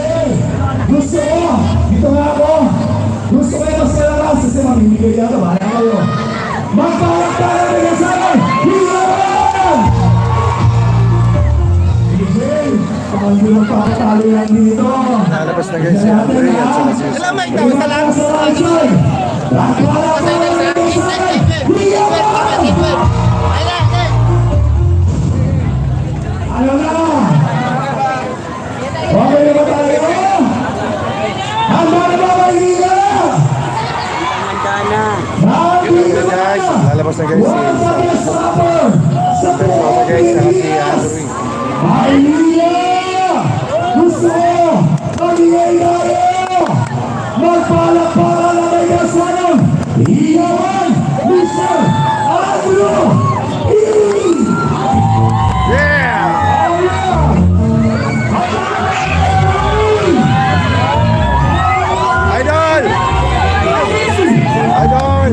Speaker 2: Gusto ko! Dito nga ako! Gusto ko ito sa lakas kasi mamimigay yata. Bahala kayo! Magpalakpakan na sa akin! Hiyawan! DJ! Kapag hindi magpapatalo yan dito!
Speaker 1: Lalabas na guys si Andrew at saka si SP.
Speaker 2: Magpalakpakan na sa akin! Hiyawan! Ano na? Okay na ba tayo? Handa na ba Maynila?
Speaker 1: Ito guys, lalabas na guys si Persosa guys, saka si Andrew.
Speaker 2: Maynila! Gusto ko! Magigay tayo! Magpalakpakan na may kasanang Hiyawan! Mr. Andrew!
Speaker 1: Yeah! Idol! Idol!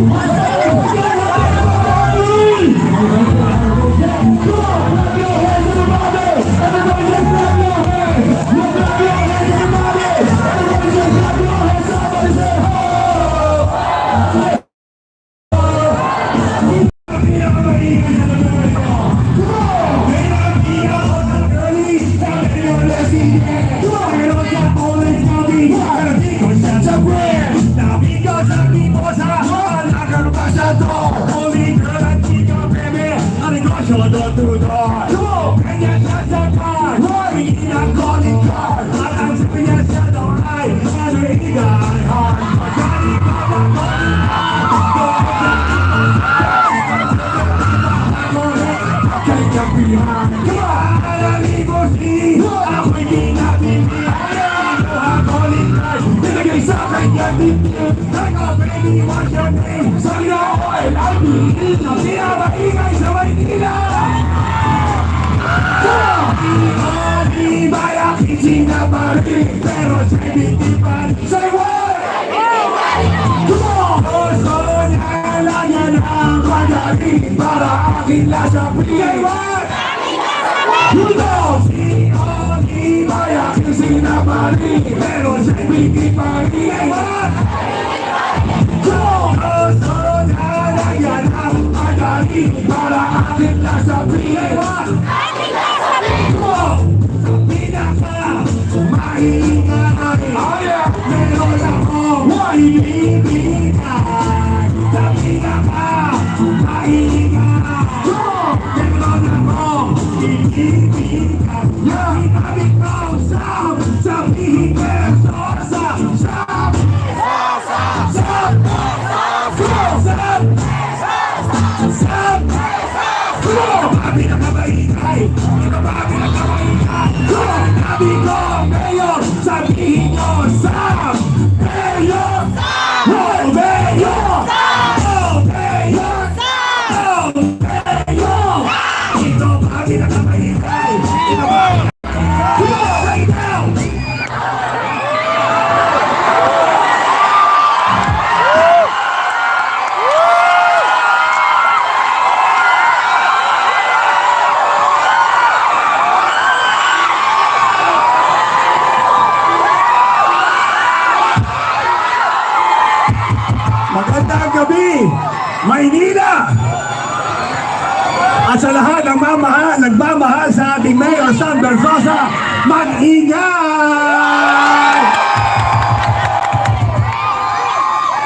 Speaker 2: Pero sa hindi pa rin say what? Come on! Gusto niya lang yan ang magaling para aking lasa say what? You know! Si Ogie may aking sinabali pero sa hindi pa rin say what? Come on! Gusto niya lang yan ang magaling para aking lasa say what? Come on! Mahingan, meron akong kaibigan. Sa pinaka, mahingan, meron akong kaibigan. Sinabi ko, sabihin Persosa, Babi na kabaikay, babi na kabaikay. Sabi ko, Mayor, sabihin nyo, Sam! Mayor! Oh, Mayor! Oh, Mayor! Oh, Mayor! Ito, babi na kabaikay. Ito, babi na kabaikay. Come on, right now! Magandang gabi, Maynila! At sa lahat ng nagmamahal sa ating Mayor Sam Bersosa, mag-ingat!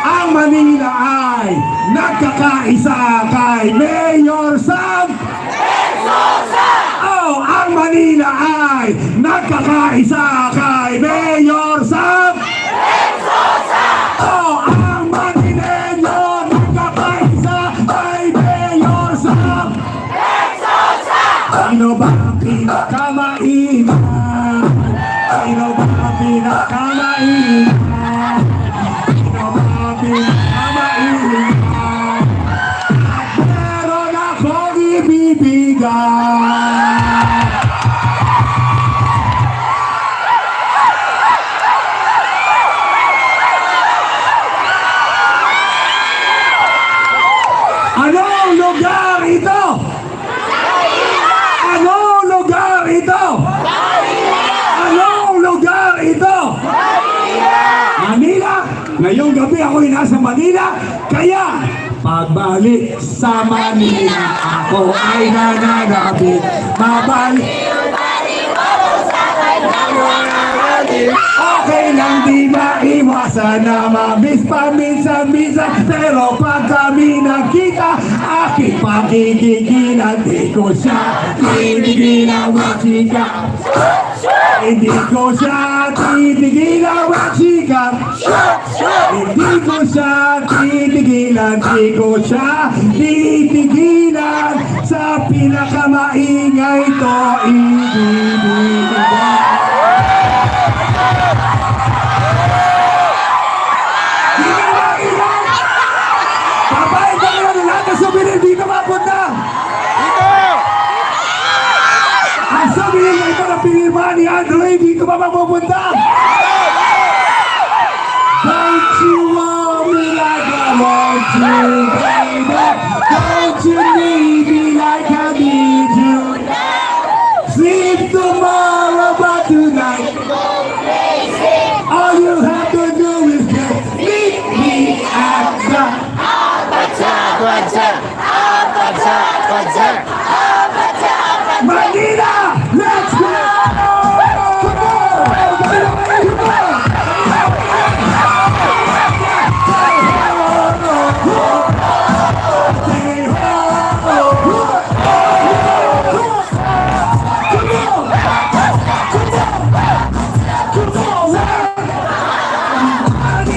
Speaker 2: Ang Manila ay nagkakaisa kay Mayor Sam Bersosa! Oh, ang Manila ay nagkakaisa kay Mayor Sam Bersosa! Oh, ang Manileño nagkakaisa kay Mayor Sam Bersosa! Sino ba ang pinakamaingat? Sino ba ang pinakamaingat? Sino ba ang pinakamaingat? At meron akong ibibigay. Anong lugar ito? Anong lugar ito? Anong lugar ito? Manila! Ngayong gabi ako'y nasa Manila, kaya pagbalik sa Manila, ako ay nananabik. Mabalik. Okay lang di maiwasan na mamiss paminsan-minsan, pero pag kami nagkita, aking pakikigilan, di ko siya titigilan magsika. Hindi ko siya titigilan magsika. Hindi ko siya titigilan, di ko siya titigilan. Sa pinakamaingay to ibibigay. Papayag na kayo na lahat na souvenir dito mapunta! Ang souvenir na ito na pinirma ni Andrew, dito ba mapupunta? Don't you want me like I want you, baby? Don't you need me like I need you? Sleep tomorrow, but tonight all you have to do is just meet me at the Manila! Let's go!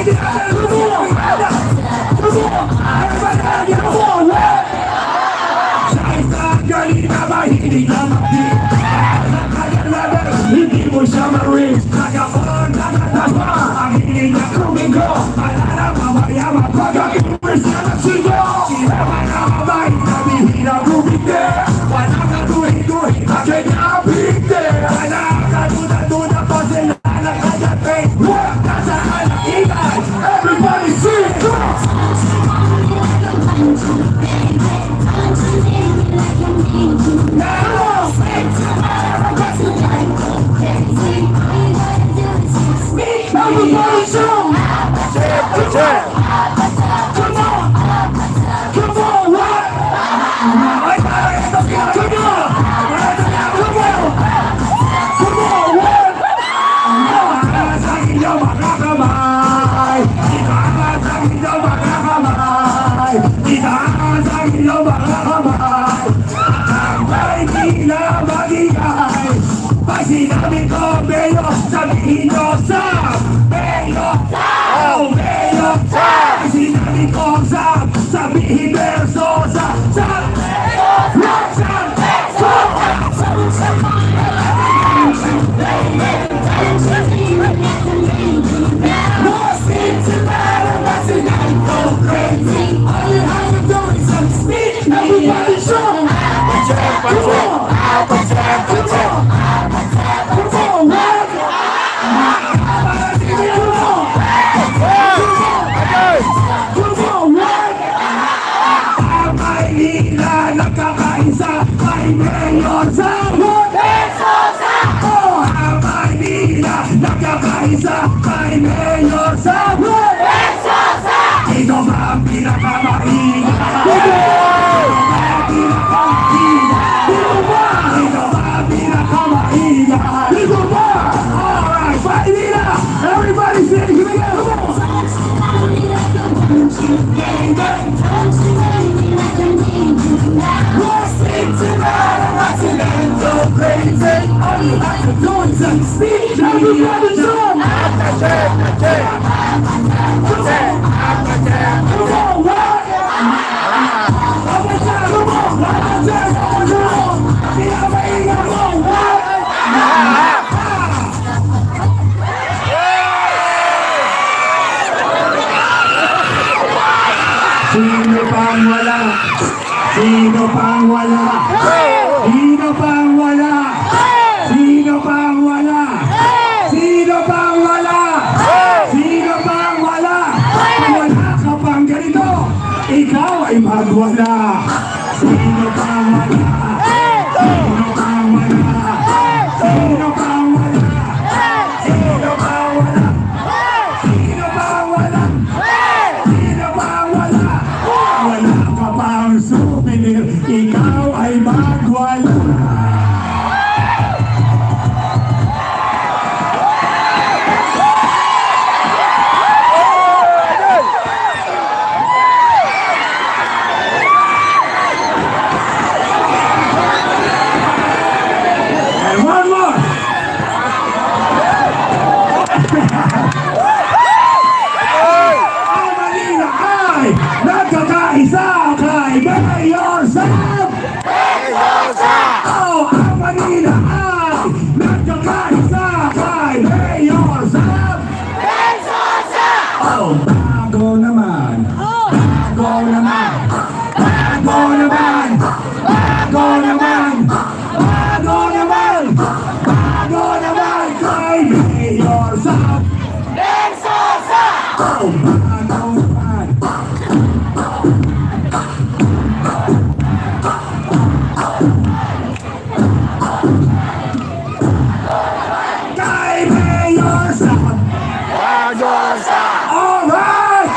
Speaker 2: Come hindi mo siya ma-rinse. Nag-on, nag-atapa. Ang hiling na kumigo. Alala, mamaya mapag-akimpres na nagsigo. Sila man ang kamay, sabihin ang bumigde. Walang kaduhin-duhin, akin abigde. Walang kaduda-duda po sila nakagate. Huwag na sa anak ingay. Everybody sing! Everybody show! Come on! Come on, what? Come on! Come on, what? Sa inyo makakamay! Itaas ang inyo makakamay! Itaas ang inyo makakamay! Ang Maynila magigay! Pag sinabi ko, Mayo, sabihin nyo sa Mayo! Oh, Mayo! Pag sinabi ko sa sabihin Bersosa! Sa Mayo! Sa Everybody show! Come on! Nagkakaisa kay Mayor Sam Bersosa! Oh, ang Maynila nagkakaisa kay Mayor Sam Bersosa! Ito ba ang pinakamaingat? Ito ba ang pinakamaingat? Sino pang wala? Sino pang wala? Sino pang wala? Sino pang wala? Sino pang wala? Sino pang wala? Kung wala ka pang ganito, ikaw ay magwala. Sino pang wala? Sino pang wala? Sino pang wala? Sino pang wala? Sino pang wala? Sino pang wala? Wala ka pang souvenir, ikaw ay magwala. And one more. Ang Manila ay nagkakaisa kay Mayor Sam! Oh, ang Manila ay nagkakaisa kay Mayor Sam! Oh, bago naman! Bago naman! Bago naman! Bago naman! Bago naman! Bago naman kay Mayor Sam! Oh, bago naman! Kay Mayor Sam! All right!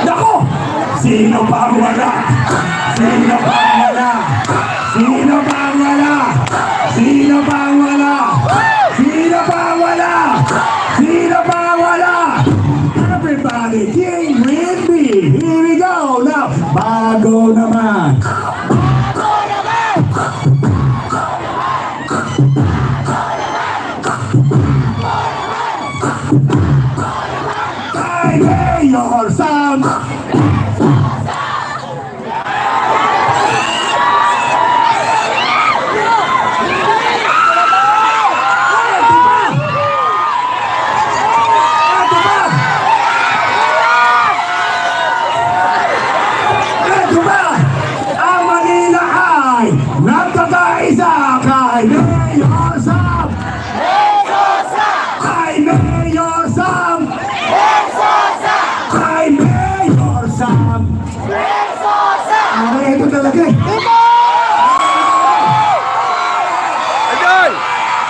Speaker 2: Nako! Sino pang wala? Sino pang wala? Sino pang wala? Sino pang wala? Sino pang wala? Sino pang wala? Everybody, king with me. Here we go now. Bago naman. Kay Mayor Sam! Ito ba? Ang Manila ay nagkakaisa kay Mayor Sam! Kay Mayor Sam! Kay Mayor Sam! Okay, ito talaga eh.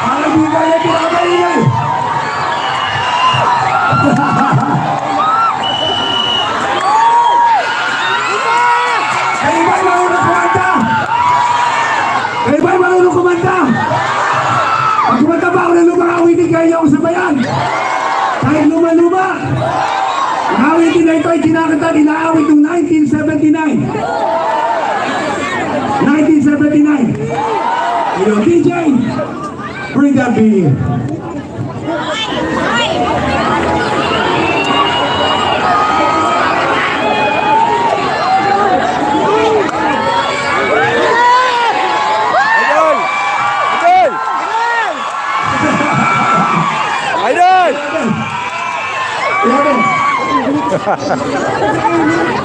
Speaker 2: Parang di kaya pinakaingay. Kayo ba'y marunong kumanta? Kayo ba'y marunong kumanta? Pag kumanta ba ako ng lumang awitin, kaya niyo ako sabayan. Kahit luma-luma. Ang awitin na ito ay kinakanta, inaawit noong 1979. 1979. Ayun, DJ, bring that beat.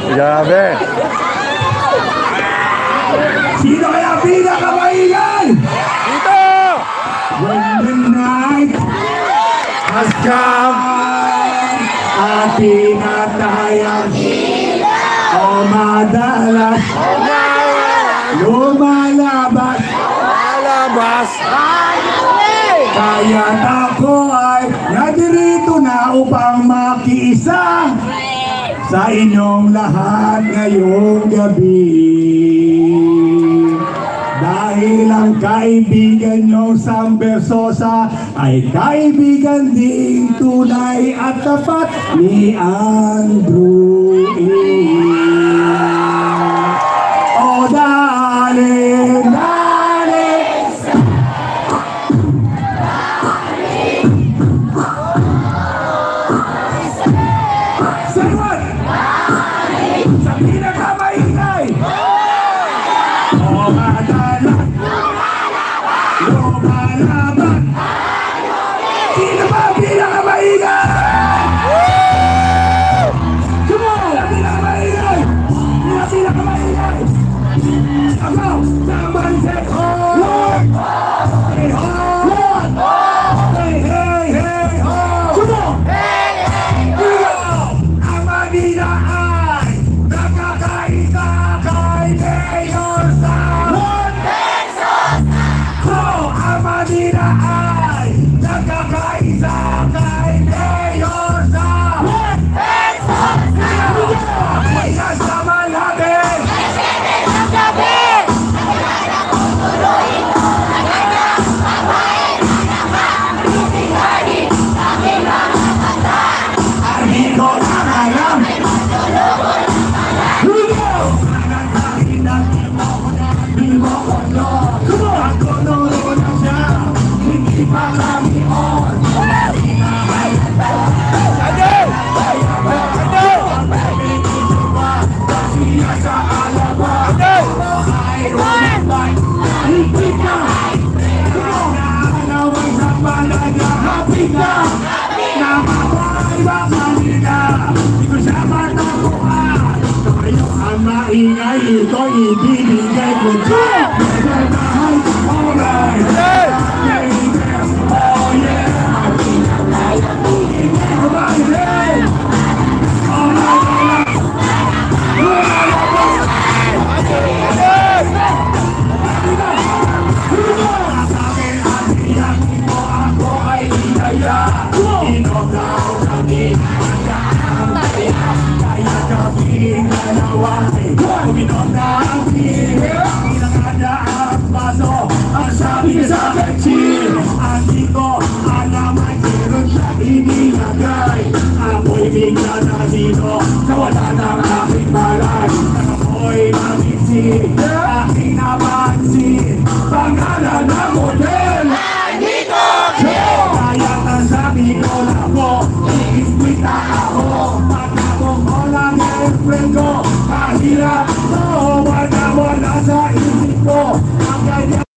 Speaker 1: Grabe.
Speaker 2: Sino kaya pinakamaingay?
Speaker 1: Dito!
Speaker 2: When the night has come, ating atayang o madalas lumalabas.
Speaker 1: Alabas!
Speaker 2: Kaya't ako ay nadirito na upang makiisa sa inyong lahat ngayong gabi. Dahil ang kaibigan niyong Sam Versosa ay kaibigan ding tunay at tapat ni Andrew E. O dahil
Speaker 3: maingay ito'y ibibigay ko dyan. Alright! Oh yeah! Alright! Ang sabi sa akin, chill. Andito, alaman, meron siya inilagay. Ako'y bigla na dito, nawala ng aking malay. Ako'y mamisi, aking napansin. Pangalan ng model, Nandito Joe! Kaya ang sabi ko na po, iispita ako. Pagkakong ko lang yung friend ko, mahirap to, wala sa isip ko. Ang ganyan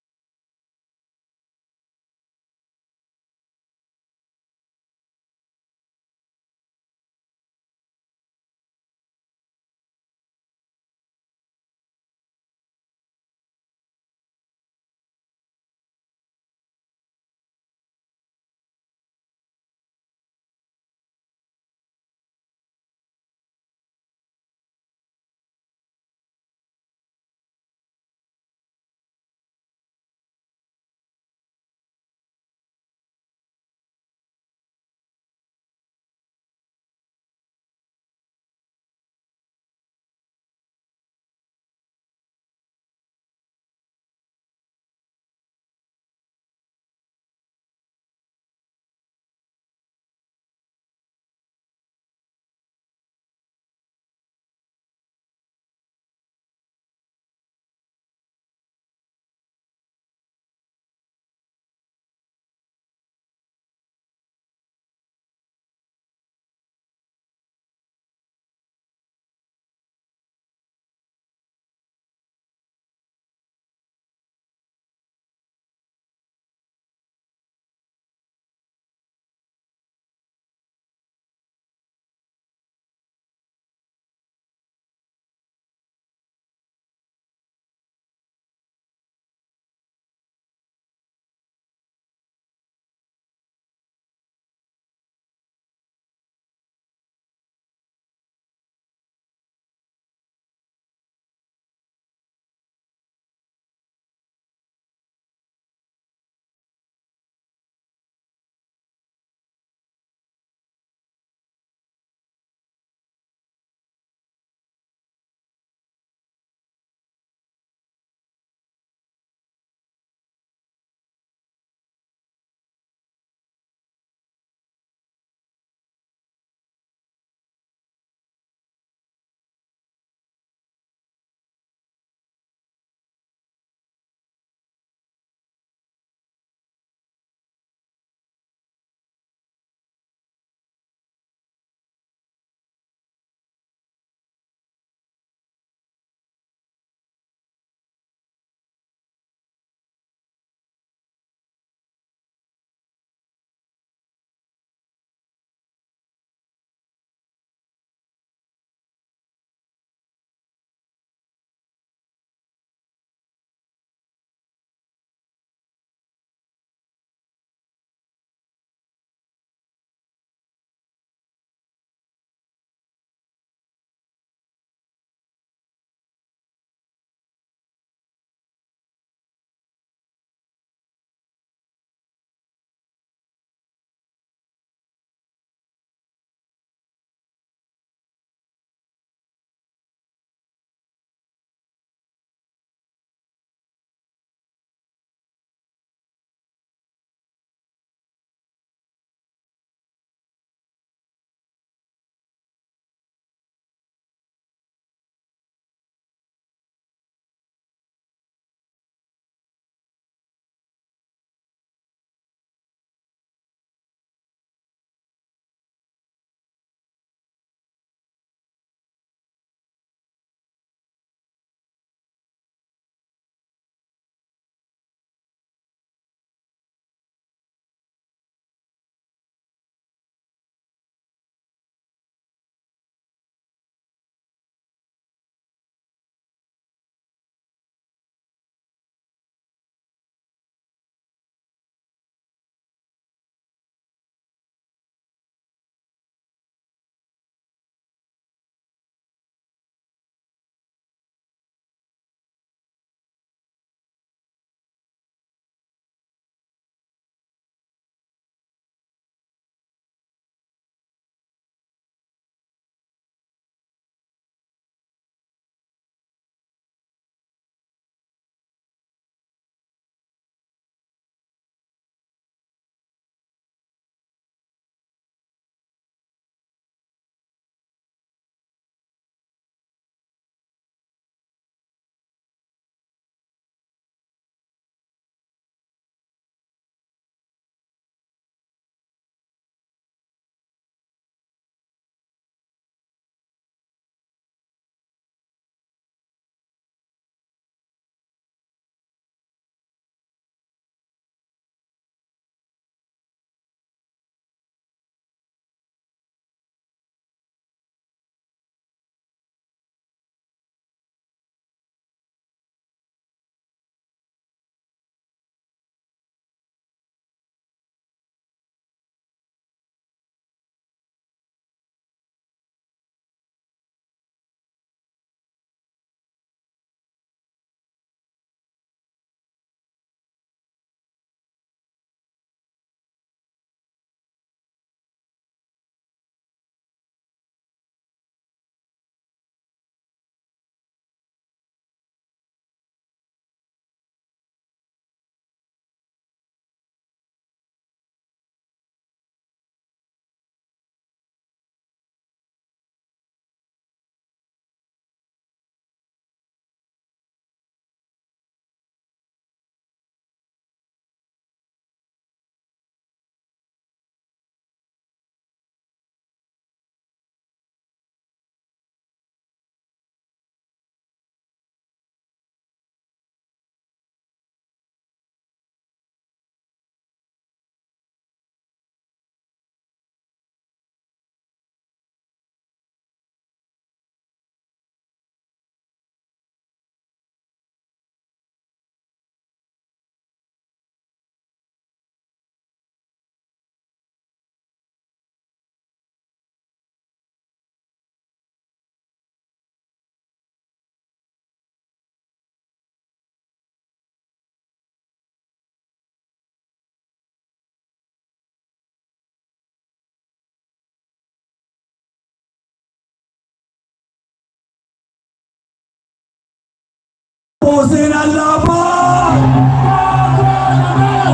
Speaker 2: tapusin ang laban! Bago naman!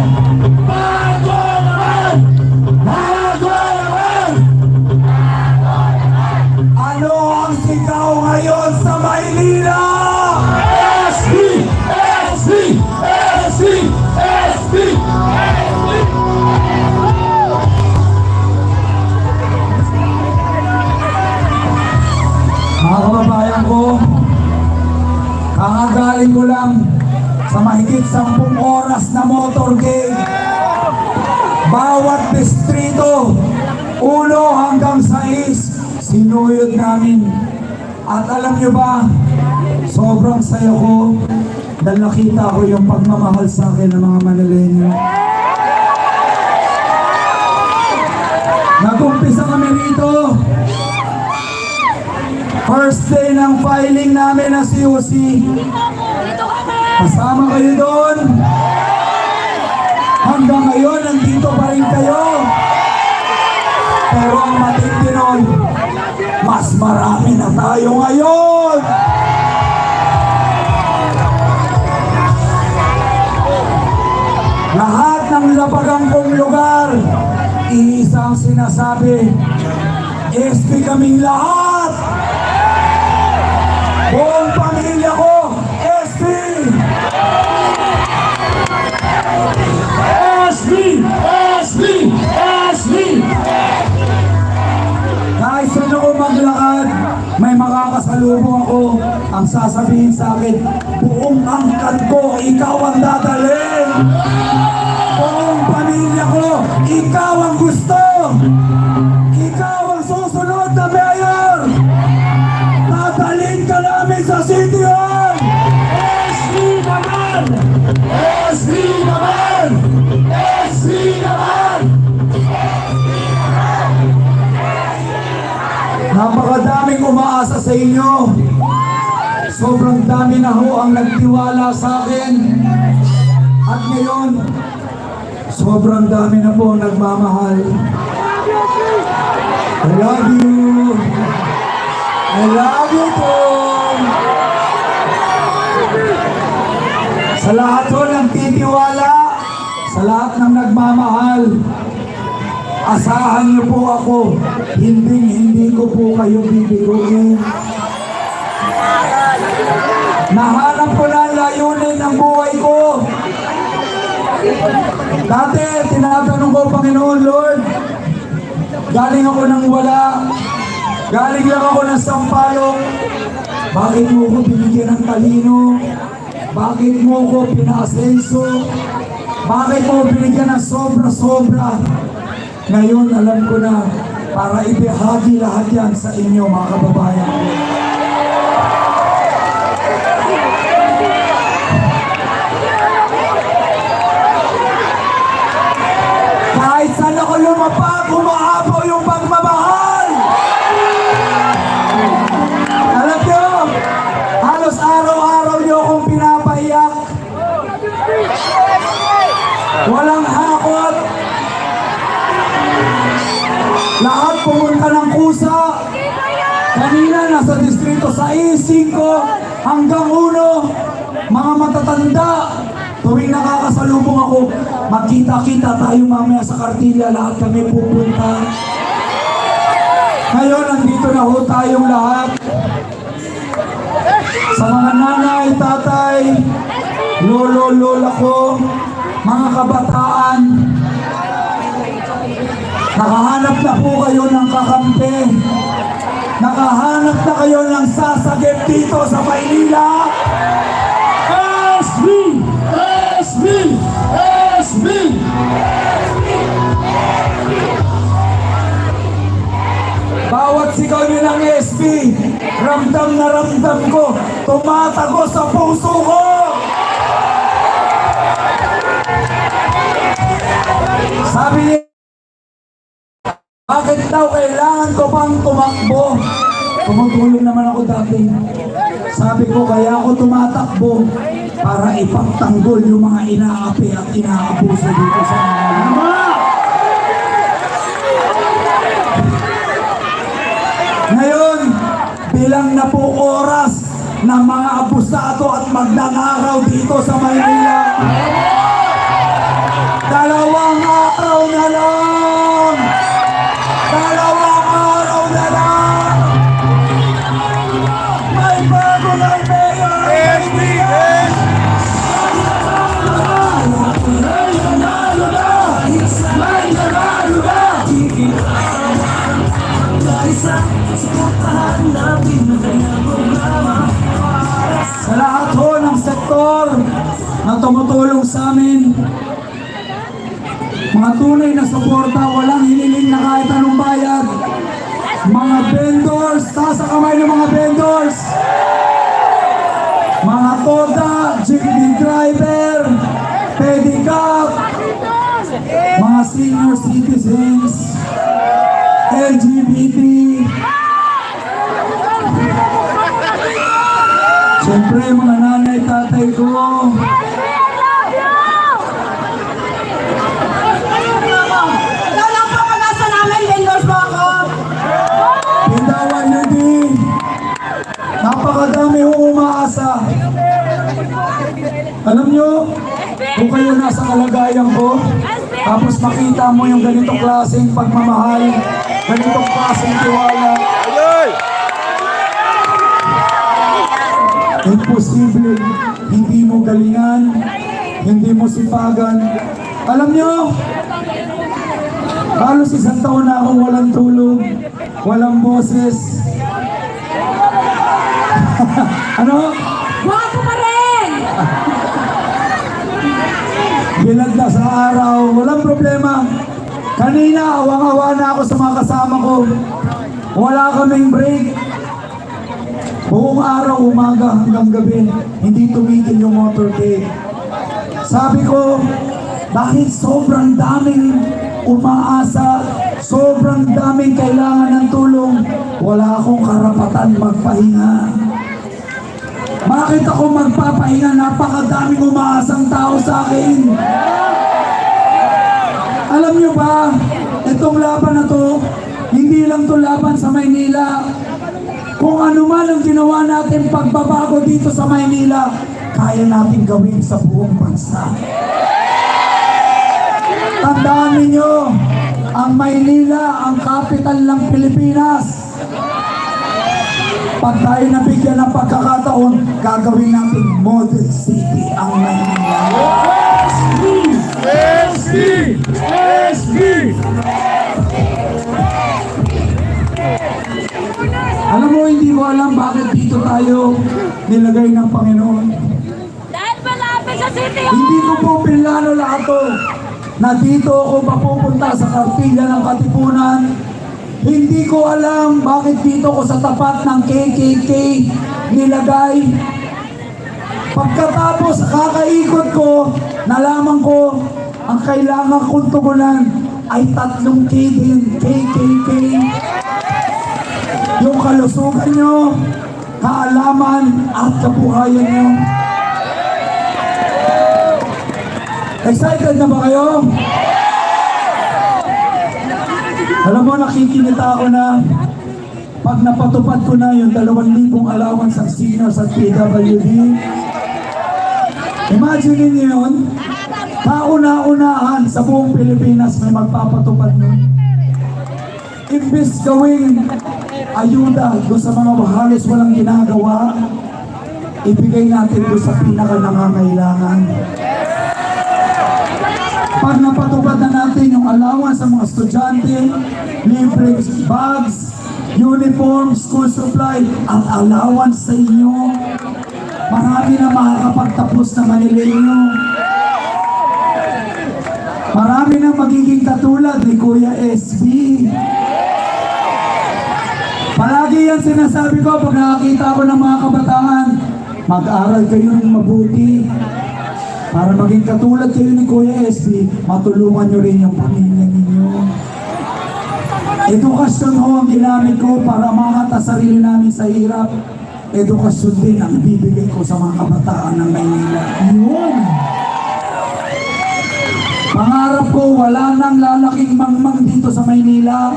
Speaker 2: Bago naman! Bago naman! Ano ang sigaw ngayon sa Maynila? SB! SB! SB! SB! Mga kababayan ko, kakagaling ko lang sa mahigit 10 oras na motorcade. Bawat distrito, 1 hanggang 6, sinuyod namin. At alam nyo ba, sobrang saya ko dahil nakita ko yung pagmamahal sa akin ng mga Manileño. Nag-umpisa kami rito. First day ng filing namin na COC. Kasama kayo doon. Hanggang ngayon, nandito pa rin kayo. Pero ang matindi nun, mas marami na tayo ngayon. Lahat ng labagang kong lugar, iisa ang sinasabi, SB kaming lahat. Buong pamilya ko, SB! SB! SB! SB! Kahit saan ako maglakad, may makakasalubong ako. Ang sasabihin sa akin, buong angkan ko, ikaw ang dadalhin. Buong pamilya ko, ikaw ang gusto. Ikaw ang susunod na mayor. Dadalhin ka namin sa City Hall. SB naman! SB naman! SB naman! Napakadaming umaasa sa inyo. Sobrang dami na ho ang nagtiwala sa akin. At ngayon, sobrang dami na po ang nagmamahal. I love you. I love you too. Sa lahat ho ng titiwala, sa lahat ng nagmamahal, asahan niyo po ako, hindi ko po kayo bibiguin. Nahanap ko na ang layunin ng buhay ko. Dati, tinatanong ko, Panginoon Lord, galing ako ng wala, galing lang ako ng sampalok, bakit mo ko binigyan ng talino? Bakit mo ko pinaasenso? Bakit mo binigyan ng sobra-sobra? Ngayon, alam ko na, para ibahagi lahat yan sa inyo, mga kababayan. Kahit saan ako lumapag, umaapaw yung pagmamahal. Alam nyo, halos araw-araw nyo akong pinapaiyak. Walang hakot. Lahat pumunta ng kusa. Kanina nasa distrito sa E5 hanggang 1, mga matatanda. Tuwing nakakasalubong ako, magkita-kita tayo mamaya sa Kartilya, lahat kami pupunta. Ngayon, nandito na ho tayong lahat. Sa mga nanay, tatay, lolo, lola ko, mga kabataan, nakahanap na po kayo ng kakampi. Nakahanap na kayo ng sasagip dito sa Maynila. SB! SB! SB! Bawat sigaw nyo ng SB, ramdam na ramdam ko, tumatago sa puso ko. Sabi niya, bakit daw kailangan ko pang tumakbo? Tumutulong naman ako dati. Sabi ko, kaya ako tumatakbo para ipagtanggol yung mga inaapi at inaabuso dito sa mga. Ngayon, bilang na po oras ng mga abusado at magnanakaw dito sa Maynila. Dalawang araw na lang! Dalawang araw na lang! May bago ng mayor! SBS! Sa lahat ho ng sektor na tumutulong sa amin, mga tunay na suporta, walang hiniling na kahit anong bayad. Mga vendors, taas ang kamay ng mga vendors. Mga toda, jeepney driver, pedicab, mga senior citizens, LGBT. Siyempre, mga nanay, tatay ko.
Speaker 6: Ikaw lang po pag-asa namin, vendors mo ako.
Speaker 2: Pindawan nyo din. Napakadami hong umaasa. Alam nyo, kung kayo nasa kalagayan ko, tapos makita mo yung ganitong klaseng pagmamahal, ganitong klaseng tiwala, imposible, hindi mo galingan, hindi mo sipagan. Alam nyo, halos isang taon na akong walang tulog, walang boses. Ano?
Speaker 6: Wapo pa rin!
Speaker 2: Bilag na sa araw, walang problema. Kanina, awang-awa na ako sa mga kasama ko. Wala kaming break. Buong araw, umaga hanggang gabi, hindi tumigil yung motorcade. Sabi ko, dahil sobrang daming umaasa, sobrang daming kailangan ng tulong, wala akong karapatan magpahinga. Bakit ako magpapahinga? Napakadaming umaasang tao sa akin. Alam nyo ba, itong laban na to, hindi lang to laban sa Maynila. Kung ano man ang ginawa natin pagbabago dito sa Maynila, kaya natin gawin sa buong bansa. Tandaan ninyo, ang Maynila, ang capital ng Pilipinas. Pag tayo nabigyan ng pagkakataon, gagawin natin model city ang Maynila.
Speaker 1: SB! SB!
Speaker 2: Alam mo, hindi ko alam bakit dito tayo nilagay ng Panginoon.
Speaker 9: Dahil malapit sa City Hall!
Speaker 2: Hindi ko po pinlano lahat to na dito ako mapupunta sa Kartilya ng Katipunan. Hindi ko alam bakit dito ko sa tapat ng KKK nilagay. Pagkatapos kakaikot ko, nalaman ko ang kailangan kong tugunan ay 3 K din, KKK. Yung kalusugan nyo, kaalaman at kabuhayan nyo. Excited na ba kayo? Alam mo, nakikinita ako na pag napatupad ko na yung 2,000 allowance sa seniors at PWD. Imagine niyo yun, kauna-unahan sa buong Pilipinas may magpapatupad nun. Imbis gawing ayuda doon sa mga halos walang ginagawa, ibigay natin doon sa pinaka-nangangailangan. Pag napatupad na natin yung allowance sa mga estudyante, libre bags, uniform, school supply, ang allowance sa inyo, marami na makakapagtapos na Manileño. Marami na magiging katulad ni Kuya SB. Palagi yan sinasabi ko pag nakakita ko ng mga kabataan, mag-aral kayo ng mabuti. Para maging katulad kayo ni Kuya SB, matulungan nyo rin yung pamilya ninyo. Edukasyon ho ang ginamit ko para makata sarili namin sa hirap. Edukasyon din ang ibibigay ko sa mga kabataan ng Maynila. Yun! Pangarap ko, wala nang lalaking mangmang dito sa Maynila.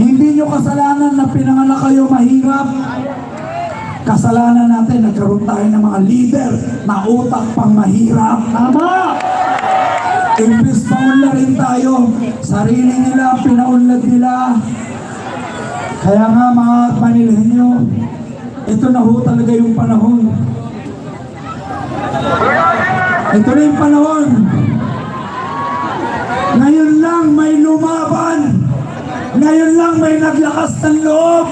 Speaker 2: Hindi nyo kasalanan na pinanganak kayo mahirap. Kasalanan natin, nagkaroon tayo ng mga leader na utak pang mahirap. Tama! Imbis paunlarin tayo, sarili nila, pinaunlad nila. Kaya nga mga Manileño, ito na ho talaga yung panahon. Ito na yung panahon. Ngayon lang may lumaban. Ngayon lang may naglakas ng loob.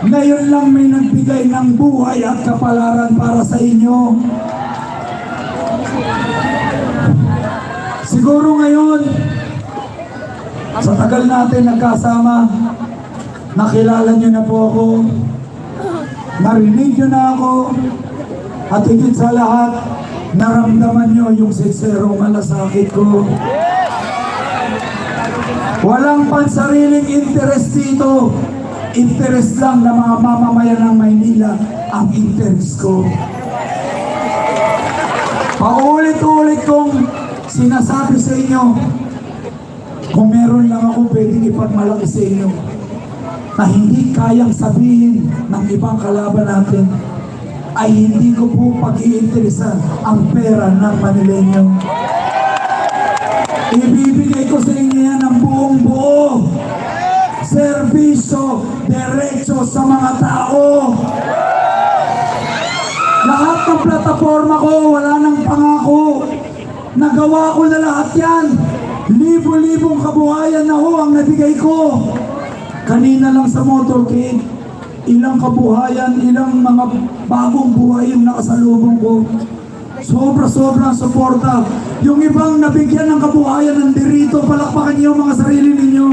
Speaker 2: Ngayon lang may nagbigay ng buhay at kapalaran para sa inyo. Siguro ngayon, sa tagal natin nagkasama, nakilala niyo na po ako, narinig niyo na ako, at higit sa lahat, naramdaman niyo yung sinserong malasakit ko. Walang pansariling interest dito. Interest lang ng mga mamamayan ng Maynila ang interest ko. Paulit-ulit kong sinasabi sa inyo, kung meron lang ako pwedeng ipagmalaki sa inyo na hindi kayang sabihin ng ibang kalaban natin, ay hindi ko po pag-iinteresan ang pera ng Manileño. Ibibigay ko sa inyo yan ng buong buo. Serbisyo, diretso sa mga tao. Lahat ng plataforma ko, wala nang pangako. Nagawa ko na lahat yan. Libo-libong kabuhayan na ho ang nabigay ko. Kanina lang sa motorcade, ilang kabuhayan, ilang mga bagong buhay yung nakasalubong ko. Sobra-sobra ang suporta. Yung ibang nabigyan ng kabuhayan ng dirito, palakpakan niyo mga sarili ninyo.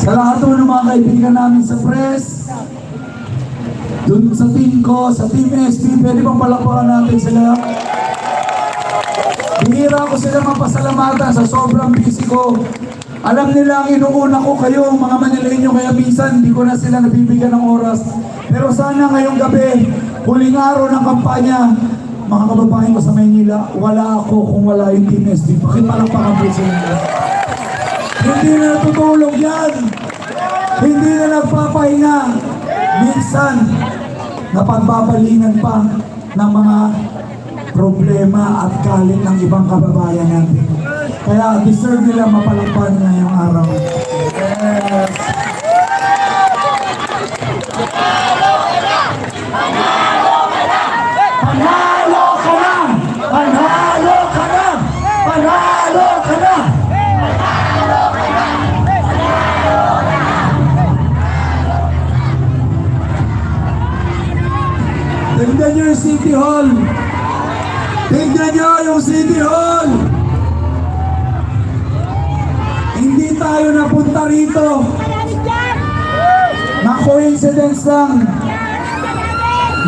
Speaker 2: Sa lahat ng mga kaibigan namin sa press, dun sa team ko, sa team SP, pwede bang palakpakan natin sila? Bihira ko sila mapasalamatan sa sobrang busy ko. Alam nila ang inuuna ko kayo, mga Manileño, kaya minsan hindi ko na sila nabibigyan ng oras. Pero sana ngayong gabi, huling araw ng kampanya, mga kababayan ko sa Maynila, wala ako kung wala yung Team SD. Bakit palakpakan po sa inyo? Hindi na natutulog yan. Hindi na nagpapahinga. Minsan, napagbabalingan pa ng mga problema at galit ng ibang kababayan natin. Kaya deserve nila mapalakpan ngayong araw. Yes. Panalo ka na! Panalo ka na! Panalo ka na! Tingnan nyo yung City Hall! Tingnan nyo yung City Hall! Hindi tayo napunta rito na coincidence lang.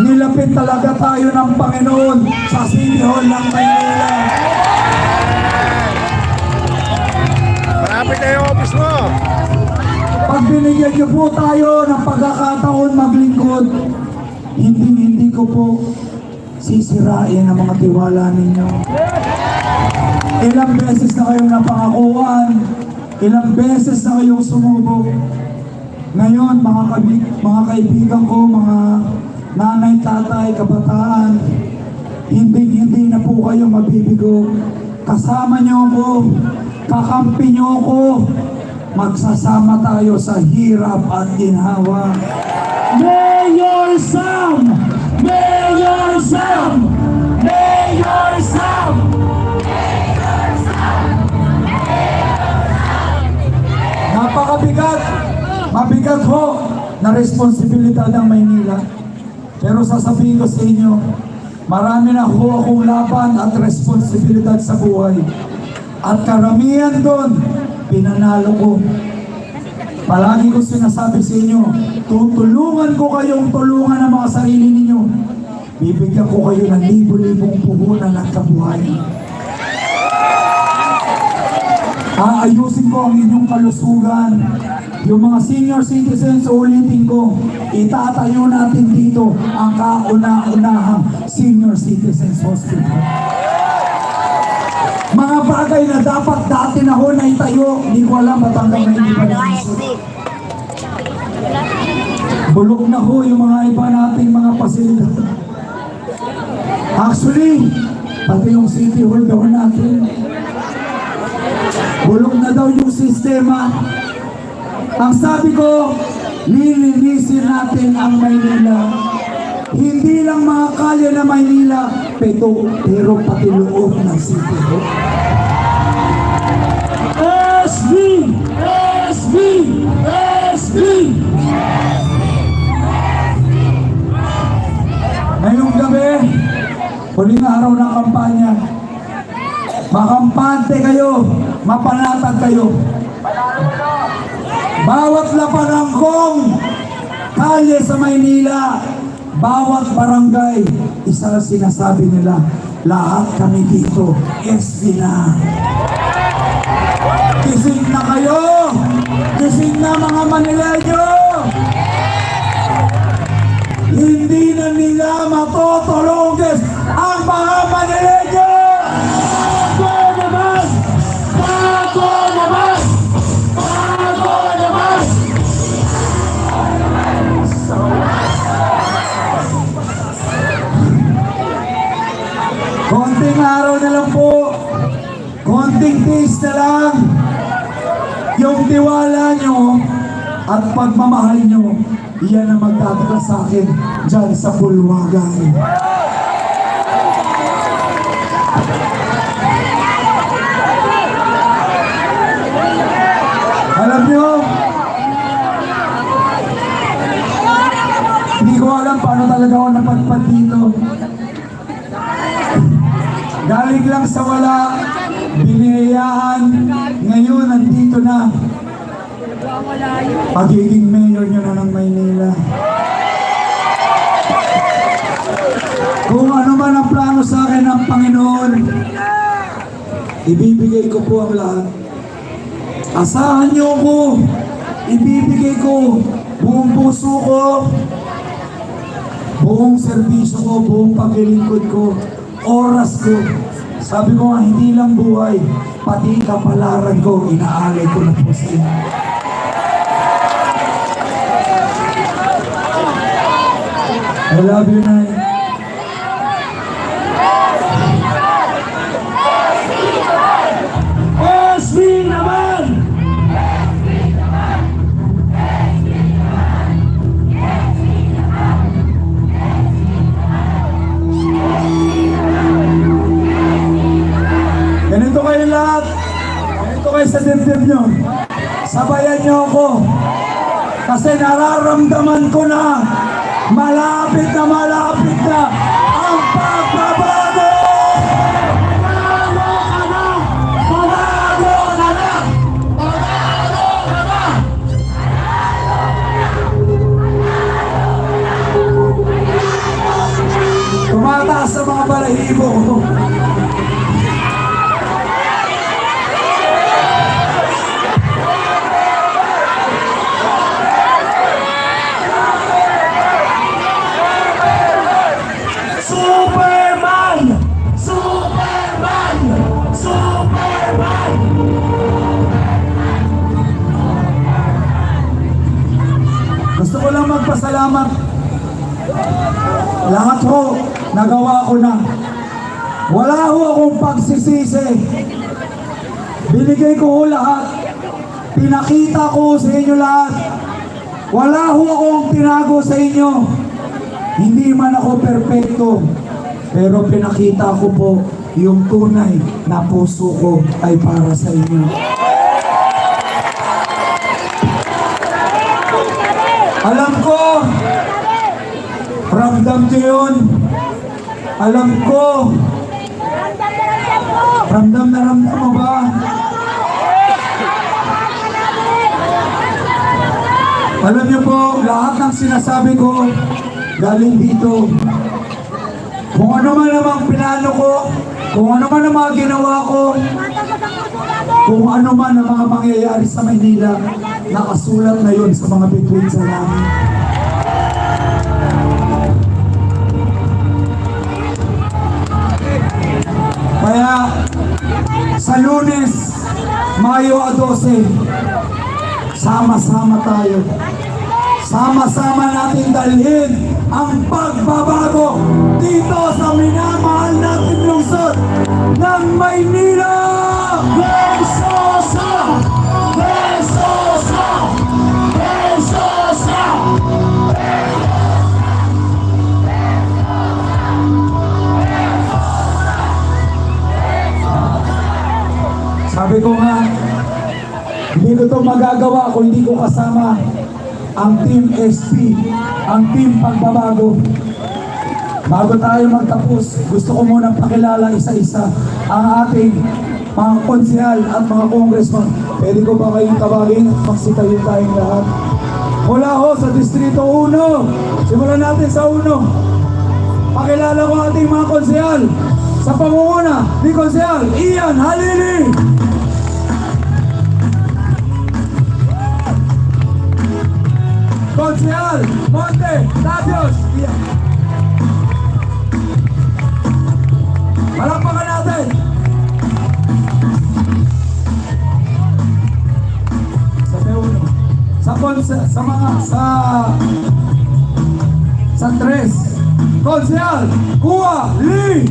Speaker 2: Nilapit talaga tayo ng Panginoon sa City Hall ng Maynila.
Speaker 1: Malapit na yung office mo.
Speaker 2: Pag binigyan niyo po tayo ng pagkakataon maglingkod, hindi ko po sisirain ang mga tiwala ninyo. Ilang beses na kayong napangakuan, ilang beses na kayong sumubok. Ngayon, mga kaibigan ko, mga nanay, tatay, kabataan, hindi na po kayo mabibigo. Kasama niyo ako, kakampi niyo ako, magsasama tayo sa hirap at ginhawa. Mayor Sam! Mayor Sam! Mayor Sam! Napakabigat, mabigat ho na responsibilidad ng Maynila. Pero sasabihin ko sa inyo, marami na ho akong laban at responsibilidad sa buhay. At karamihan doon, pinanalo ko. Palagi ko sinasabi sa inyo, tutulungan ko kayong tulungan ang mga sarili ninyo. Bibigyan ko kayo ng libo-libong puhunan at kabuhayan. Aayusin ko ang inyong kalusugan. Yung mga senior citizens, ulitin ko, itatayo natin dito ang kauna-unahang Senior Citizens Hospital. Mga bagay na dapat dati na ho na itayo, hindi ko alam ba't hanggang na hindi pa naisip. Bulok na ho yung mga iba nating mga pasilidad. Actually, pati yung city hall daw natin. Bulok na daw yung sistema. Ang sabi ko, lilinisin natin ang Maynila. Hindi lang mga kalye na Maynila, pero pati loob ng city hall. SB! SB! SB! Ngayong gabi, huling araw ng kampanya. Makampante kayo, mapanatag kayo. Bawat lapanangkong kalye sa Maynila, bawat barangay, isa lang sinasabi nila, lahat kami dito, SB na. Gising na kayo! Gising na mga Manileño! Hindi na nila matutulungan ang mga Manileño! Bago naman! Bago naman! Bago naman! Konting araw na lang po. Konting taste na lang. Yung tiwala nyo at pagmamahal nyo, iyan ang magdadala sa akin dyan sa Bulwagan. Alam nyo, hindi ko alam paano talaga ako napadpad dito. Galing lang sa wala, biniyayaan, ngayon nandito na. Pagiging mayor nyo na ng Maynila. Kung ano man ang plano sa akin ng Panginoon, ibibigay ko po ang lahat. Asahan nyo ko, ibibigay ko buong puso ko, buong serbisyo ko, buong paglilingkod ko, oras ko. Sabi ko nga, hindi lang buhay, pati kapalaran ko, inaalay ko na po sa inyo. I love you, Nay. SB naman! Ganito kayo lahat. Ganito kayo sa dibdib nyo. Sabayan nyo ako. Kasi nararamdaman ko na malapit na ang pagbabago! Bago ka na! Bago ka na! Bago ka na! Tumataas sa mga balahibo ko. Superman! Superman! Superman! Gusto ko lang magpasalamat. Lahat ho, nagawa ko na. Wala ho akong pagsisisi. Binigay ko ho lahat. Pinakita ko sa inyo lahat. Wala ho akong tinago sa inyo. Hindi man ako perpekto, pero pinakita ko po yung tunay na puso ko ay para sa inyo. Alam ko, ramdam nyo yun. Alam ko, ramdam na ramdam mo ba? Alam niyo po, lahat ng sinasabi ko, galing dito. Kung ano man namang pinano ko, kung ano man ang mga ginawa ko, kung ano man ang mga mangyayari sa Maynila, nakasulat na yun sa mga bituin sa langit. Kaya, sa Lunes, Mayo 12, sama-sama tayo. Sama-sama natin dalhin ang pagbabago dito sa minamahal nating lungsod ng Maynila! Versosa! Versosa! Versosa! Sabi ko nga, hindi ko ito magagawa kung hindi ko kasama ang Team SP, ang Team Pagbabago. Bago tayo magtapos, gusto ko munang pakilala isa-isa ang ating mga konsehal at mga congressman. Pwede ko ba kayong tawagin at magsitayo tayong lahat? Mula ho sa Distrito 1, simulan natin sa 1. Pakilala ko ating mga konsehal sa pangunguna ni Konsehal Ian Halili. Konsehal Monte Tabios. Palakpakan natin. Sa P1. Sa 3. Konsehal Kua Lee.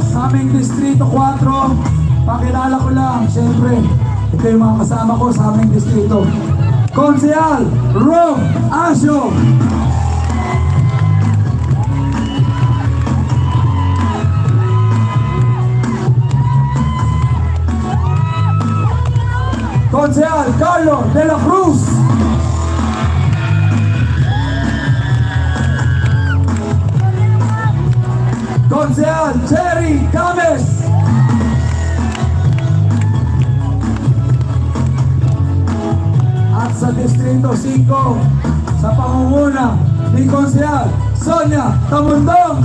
Speaker 2: Sa aming Distrito 4, pakilala ko lang, siyempre, ito yung mga kasama ko sa aming distrito. Konsehal Rob Asio. Konsehal Carlo de la Cruz. Konsehal Jerry Games. At sa Distrito 5, sa pangunguna ni Konsehal Sonia Tamundong.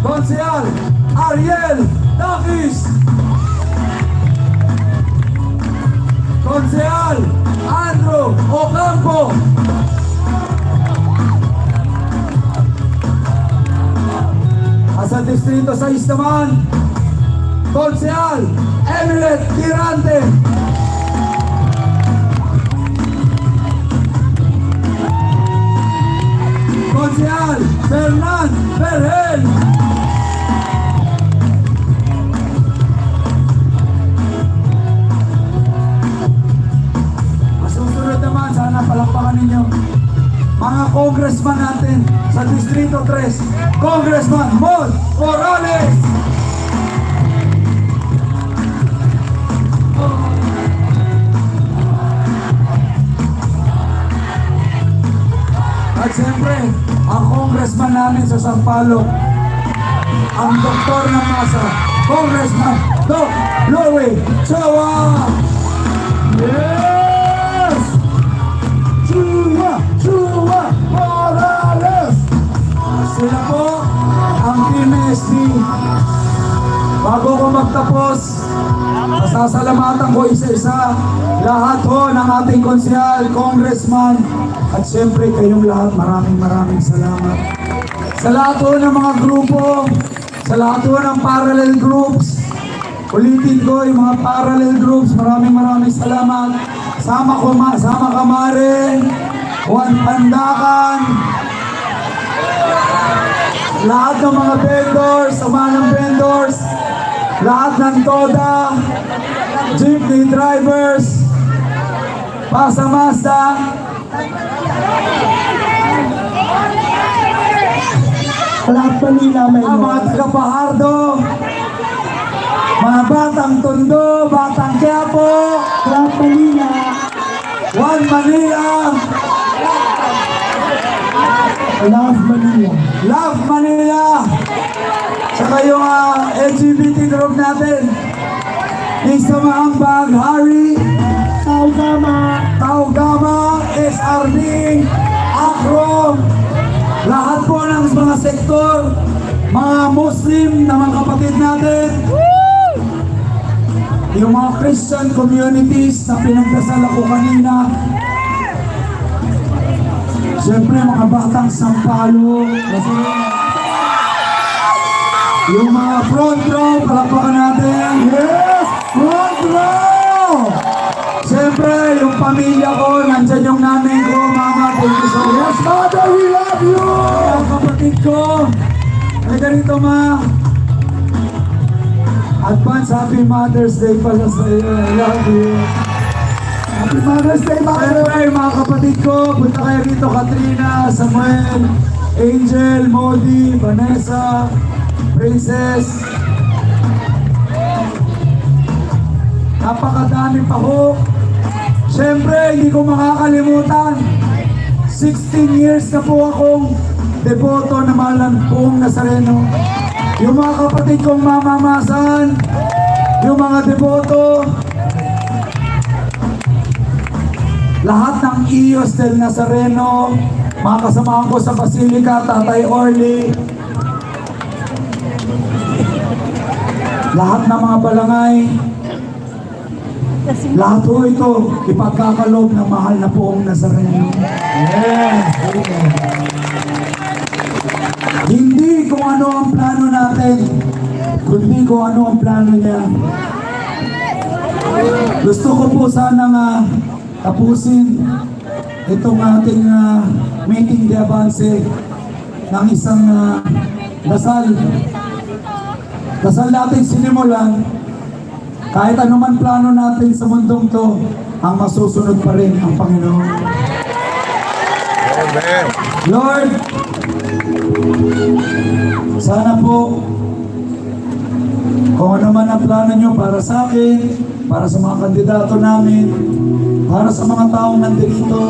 Speaker 2: Konsehal Ariel Dakis. Konsehal Andrew Ocampo. At sa Distrito 6 naman, Konsehal Emilet Tirante. Konsehal Fernan Berhel. Masusunod naman, sana palakpakan ninyo mga congressman natin sa Distrito 3. Congressman Mon Morales. At siyempre, ang congressman namin sa Sampaloc, ang doktor ng masa, Congressman Doc Louie Chua! Yes! Chua Morales! Sila po ang Team SD. Bago ko magtapos, masasalamatan ko isa-isa lahat ho ng ating konsehal, congressman, at siyempre kayong lahat, maraming salamat. Sa lahat ho ng mga grupo, sa lahat ho ng parallel groups, ulitin ko yung mga parallel groups, maraming salamat. Sama Kamare, Juan Pandakan, lahat ng mga vendors, umanang vendors, lahat ng TODA, jeepney drivers, Pasa Mazda,
Speaker 6: Lahat Manila may
Speaker 2: ang mga taga-Pahardo, mga Batang Tondo, Batang Quiapo,
Speaker 6: Lahat Manila.
Speaker 2: One Manila,
Speaker 6: Love Manila.
Speaker 2: Love Manila, saka yung LGBT group natin, Isa Maambag, Hari, Taugama, SRD, Akro, lahat po ng mga sektor, mga Muslim na mga kapatid natin, yung mga Christian communities na pinagdasal ako kanina, siyempre mga batang Sampaloc, Yung mga front row, palakpakan natin. Yes! Front row! Siyempre, yung pamilya ko, nandyan yung nanay ko, mama, thank you so much. Yes, mother, we love you! Ang kapatid ko, ay ganito ma. Advance Happy Mother's Day pala sa iyo. I love you. Happy Mother's Day, mother! Siyempre, mga kapatid ko, punta kayo rito, Katrina, Samuel, Angel, Modi, Vanessa, Princess. Napakadami pa ho. Siyempre, hindi ko makakalimutan. 16 years na po akong deboto na Malampung Nazareno. Yung mga kapatid kong mamamasan, yung mga deboto, lahat ng Ios del Nazareno, mga kasamahan ko sa Basilica, Tatay Orly, lahat ng mga balangay, lahat po ito ipagkakaloob ng mahal na poong Nazareno. Yes! Hindi kung ano ang plano natin, kundi kung ano ang plano niya. Gusto ko po sana tapusin itong ating meeting de avance ng isang dasal. Dasal natin sinimulan. Kahit anuman plano natin sa mundong to, ang masusunod pa rin ang Panginoon.
Speaker 1: Amen.
Speaker 2: Lord, sana po, kung ano man ang plano nyo para sa akin, para sa mga kandidato namin, para sa mga taong nandito,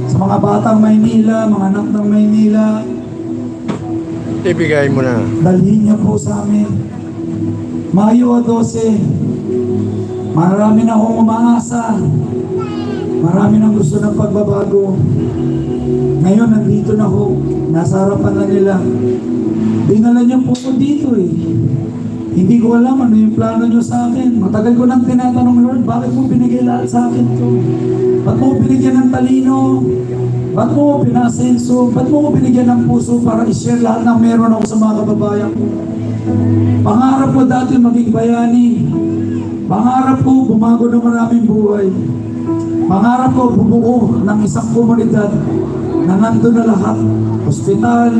Speaker 2: sa mga batang Maynila, mga anak ng Maynila,
Speaker 1: Ibigay mo na.
Speaker 2: dalhin niyo po sa amin. Mayo 12, marami na akong umaasa. Marami nang gusto ng pagbabago. Ngayon, nandito na ho. Nasa harapan na nila. Dinala niyo po ko dito eh. Hindi ko alam ano yung plano niyo sa akin. Matagal ko nang tinatanong, Lord, bakit mo binigay lahat sa akin to? Ba't mo binigyan ng talino? Ba't mo pinasenso? Ba't mo binigyan ng puso para i-share lahat ng meron ako sa mga kababayan ko? Pangarap ko dati maging bayani. Pangarap ko bumago ng maraming buhay. Pangarap ko bumuo ng isang komunidad na nandun na lahat. Hospital,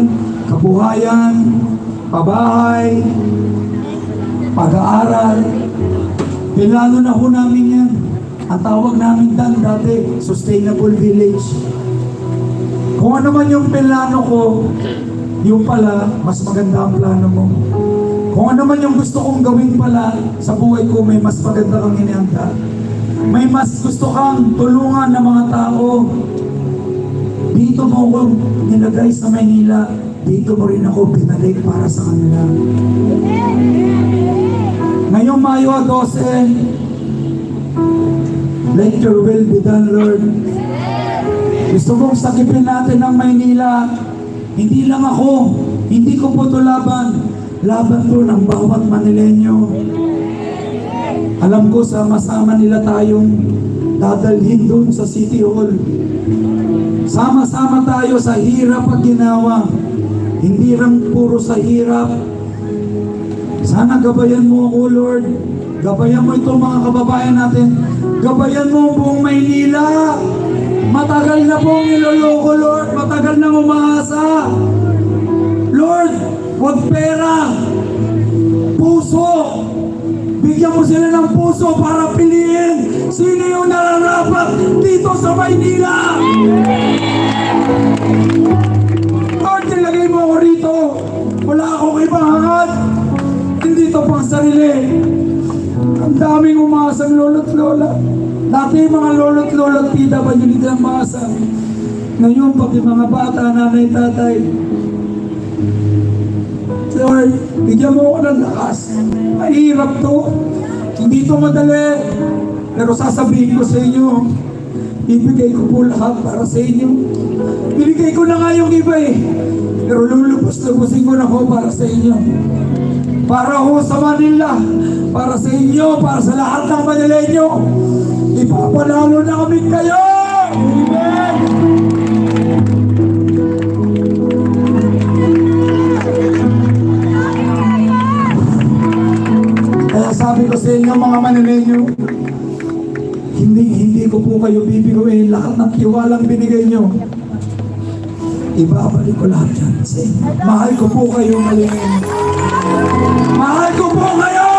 Speaker 2: kabuhayan, pabahay, pag-aaral. Pinlano na ho namin yan. Ang tawag namin dati, Sustainable Village. Kung ano man yung pinlano ko, yung pala, mas maganda ang plano mo. Kung ano man yung gusto kong gawin pala sa buhay ko, may mas maganda kang inihanda. May mas gusto kang tulungan ng mga tao. Dito mo ako nilagay sa Maynila. Dito mo rin ako pinalik para sa kanila. Ngayong Mayo 12, let your will be done, Lord. Gusto kong sakipin natin ang Maynila. Hindi lang ako, hindi ko po ito laban. Laban to ng bawat Manileño. Alam ko sama-sama nila tayong dadalhin doon sa City Hall. Sama-sama tayo sa hirap at ginawa. Hindi lang puro sa hirap. Sana gabayan mo ako, Lord. Gabayan mo itong mga kababayan natin. Gabayan mo buong Maynila. Matagal na pong niloloko, Lord. Matagal na umaasa. Lord, huwag pera. Puso. Bigyan mo sila ng puso para piliin sino yung nararapat dito sa Maynila. Lord, nilagay mo ako rito. Wala akong ibang hangad. Hindi ito pang sarili. Ang daming umaasang lolo't lola. Dati mga lolo't lola at PWD ang maasa. Ngayon, pati mga bata, nanay, tatay. Lord, bigyan mo ako ng lakas. Mahirap to. Hindi to madali. Pero sasabihin ko sa inyo, ibigay ko po lahat para sa inyo. Binigay ko na nga yung iba eh. Pero lulubos-lubusin ko na ho para sa inyo. Para ho sa Manila. Para sa inyo. Para sa lahat ng Manileño. Ipapanalo na kami kayo! Amen! ko sa inyo mga Manileño, hindi ko po kayo bibiguin lahat ng tiwalang binigay nyo. Ibabalik ko lahat yan sa inyo. Mahal ko po kayo, Manileño. Mahal ko po kayo!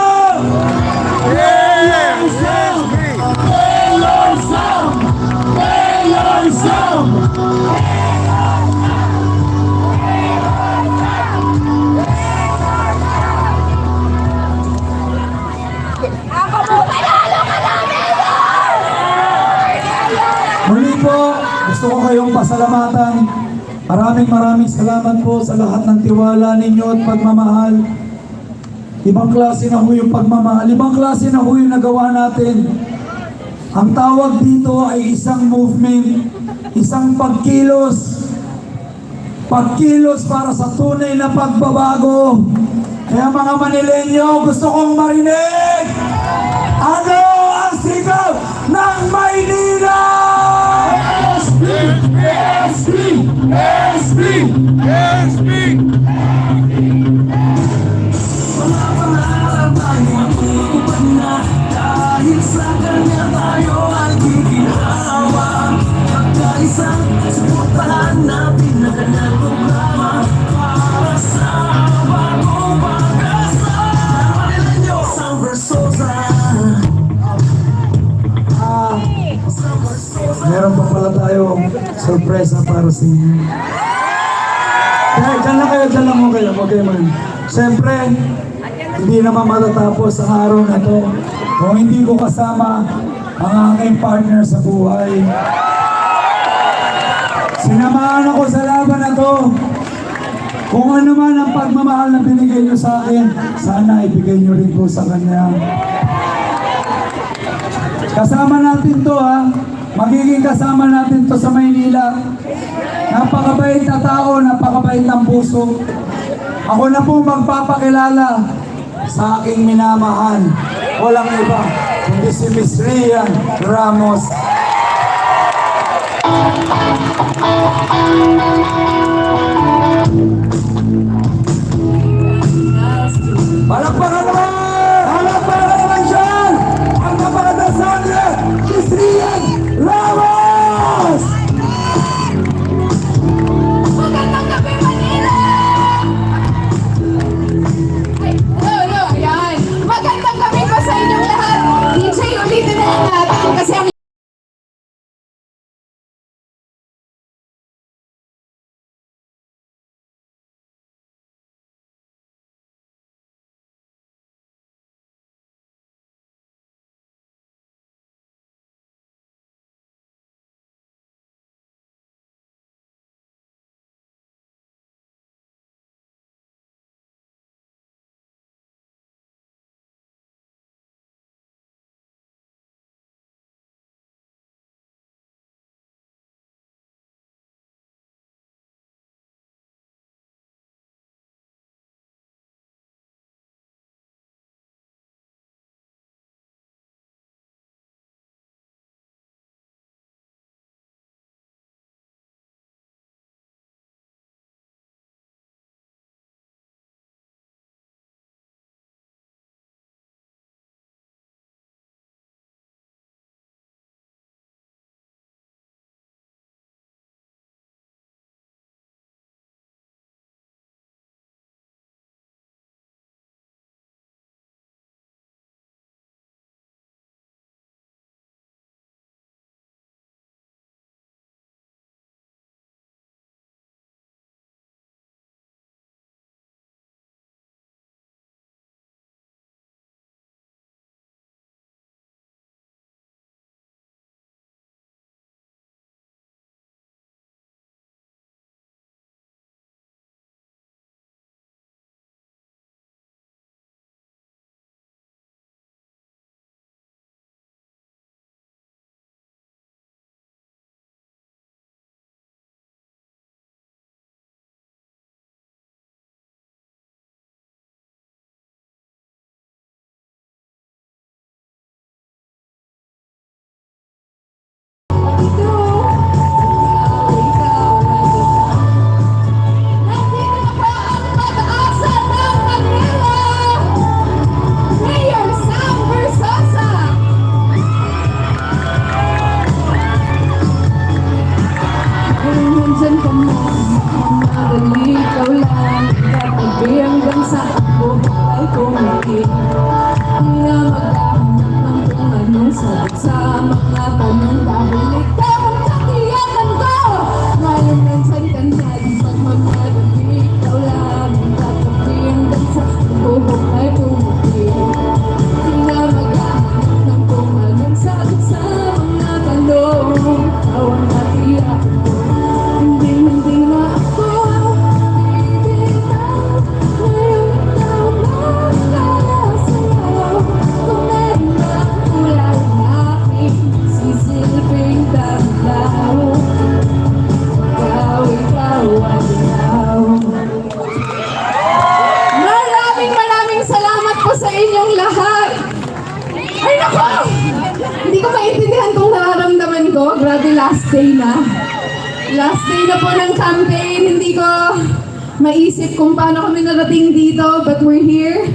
Speaker 2: Muli po, gusto ko kayong pasalamatan. Maraming salamat po sa lahat ng tiwala ninyo at pagmamahal. Ibang klase na ho yung pagmamahal. Ibang klase na ho yung nagawa natin. Ang tawag dito ay isang movement, isang pagkilos. Pagkilos para sa tunay na pagbabago. Kaya mga Manileño, gusto kong marinig! Ano ang sigaw ng Maynila?
Speaker 8: SB! SB! SB! SB!
Speaker 7: Mga pangarap ay matutupad na dahil sa kanya tayo ay giginhawa. Pagkaisang suportahan natin na kanyang programa para sa bagong pag-asa. Manileño, San Versosa.
Speaker 2: Meron pa pala tayong sorpresa para sa inyo. Kaya dyan lang mo kayo, okay man. Siyempre, hindi naman matatapos ang araw na to kung hindi ko kasama ang aking partner sa buhay. Sinamahan ako sa laban na to. Kung ano man ang pagmamahal na binigay nyo sa akin, sana ibigay nyo rin po sa kanya. Kasama natin to ha. Magiging kasama natin to sa Maynila. Napakabait na tao, napakabait ng puso. Ako na po magpapakilala sa aking minamahal. Walang iba, kundi si Miss Rian Ramos. Palakpakan naman! Palakpakan naman dyan! Ang napakadasan niya, Miss Rian Ramos!
Speaker 9: Magandang gabi, Manila! Ay, hello, ayan. Magandang gabi po sa inyong lahat. DJ, ulitin na lang natin kasi ang
Speaker 10: day na. Last day na po ng campaign. Hindi ko maisip kung paano kami narating dito, but we're here.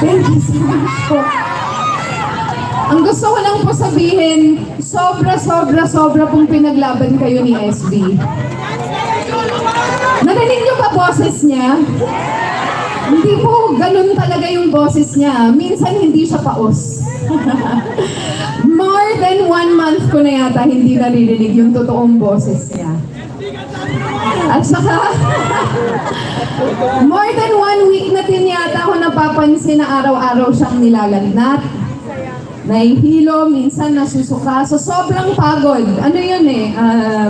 Speaker 10: Thank you so much po. Ang gusto ko lang po sabihin, sobra pong pinaglaban kayo ni SB. Narinig niyo ba boses niya? Hindi po ganun talaga yung boses niya. Minsan hindi siya paos. More than 1 month ko na yata hindi naririnig yung totoong boses niya. At saka, more than 1 week na din yata ako napapansin na araw-araw siyang nilalagnat. Nahihilo, minsan nasusuka. So sobrang pagod. Ano yun eh?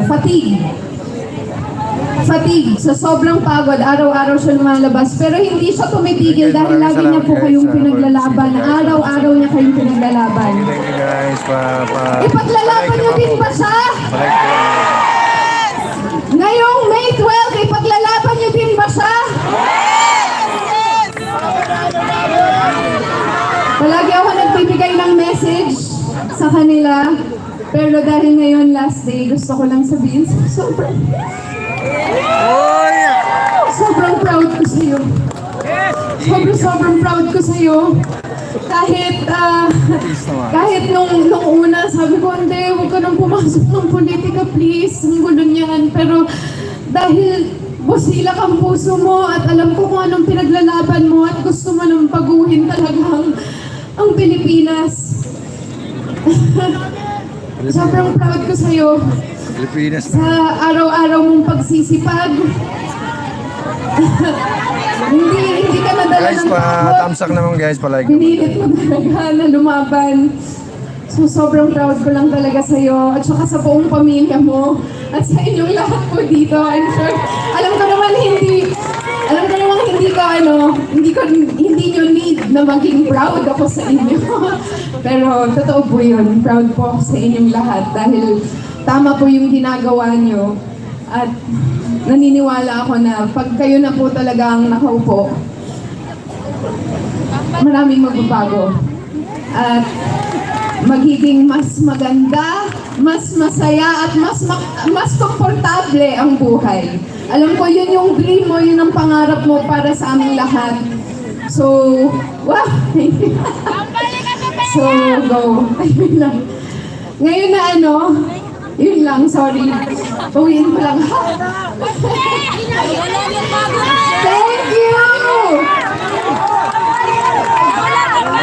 Speaker 10: Fatigue. Fatigue. So sobrang pagod. Araw-araw siya lumalabas. Pero hindi siya tumitigil dahil lagi niya po kayong pinaglalaban. Araw-araw niya kayong pinaglalaban.
Speaker 1: Thank you guys.
Speaker 10: Ipaglalaban niyo din ba siya? Ngayong May 12, ipaglalaban niyo din ba siya? Palagi ako nagbibigay ng message sa kanila. Pero dahil ngayon last day, gusto ko lang sabihin, sobrang proud ko sa iyo. Sobrang proud ko sa iyo. Kahit nung una, sabi ko, hindi, huwag ka nang pumasok ng politika, please. Ang gulo niyan. Pero dahil busilak ang puso mo at alam ko kung anong pinaglalaban mo at gusto mo nang baguhin talagang ang Pilipinas. Sobrang proud ko sa iyo.
Speaker 1: Pilipinas
Speaker 10: Sa araw-araw mong pagsisipag. hindi ka nadala
Speaker 1: guys,
Speaker 10: ng takot.
Speaker 1: thumbs up naman guys, palike.
Speaker 10: Pinilit mo talaga na lumaban. So sobrang proud ko lang talaga sa iyo at saka sa buong pamilya mo at sa inyong lahat po dito. I'm sure, alam ko naman hindi nyo need na maging proud ako sa inyo. Pero totoo po yun, proud po ako sa inyong lahat dahil tama po yung ginagawa nyo at naniniwala ako na pag kayo na po talaga ang nakaupo, maraming magbabago. At magiging mas maganda, mas masaya, at mas komportable ang buhay. Alam ko yun yung dream mo, yun ang pangarap mo para sa aming lahat. So, wow! So, go. Ayun lang. Ngayon na yun lang, sorry. Uwiin ko lang. Thank you!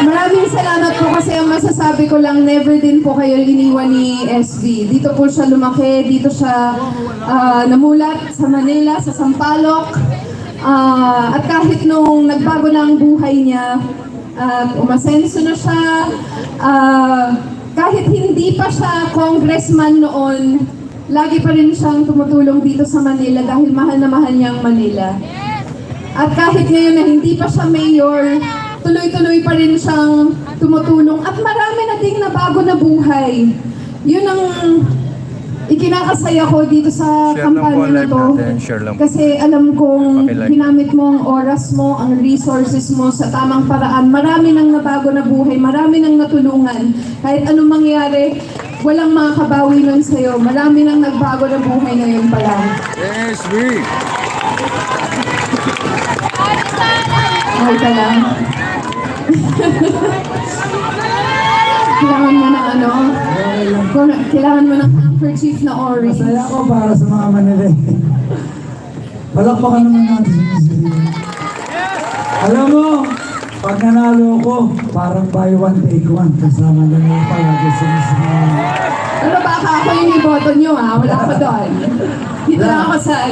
Speaker 10: Maraming salamat po kasi ang masasabi ko lang, never din po kayo iniwan ni SB. Dito po siya lumaki, dito siya namulat sa Manila, sa Sampaloc. At kahit nung nagbago na ang buhay niya, umasenso na siya, kahit hindi pa siya congressman noon, lagi pa rin siyang tumutulong dito sa Manila dahil mahal na mahal niya ang Manila. At kahit ngayon na hindi pa siya mayor, tuloy-tuloy pa rin siyang tumutulong at marami na ding nabago na buhay. Yun ang ikinakasaya ko dito sa kampanya na to. Kasi alam kong ginamit mo ang oras mo, ang resources mo sa tamang paraan. Marami nang nabago na buhay, marami nang natulungan. Kahit anong mangyari, walang makakabawi nun sa'yo. Marami nang nagbago na buhay ngayon pa lang.
Speaker 1: Yes, we.
Speaker 10: Okay ka lang. Kailangan mo ng kailangan mo ng handkerchief na orange.
Speaker 2: Masaya ko para sa mga Manila. Palakpakan naman natin si Miss Lilian. Alam mo, pag nanalo ko, parang buy one take one. Kasama na naman palagi si Miss Lilian.
Speaker 10: Pero baka ako yung iboto nyo wala ko doon. Dito lang ako sa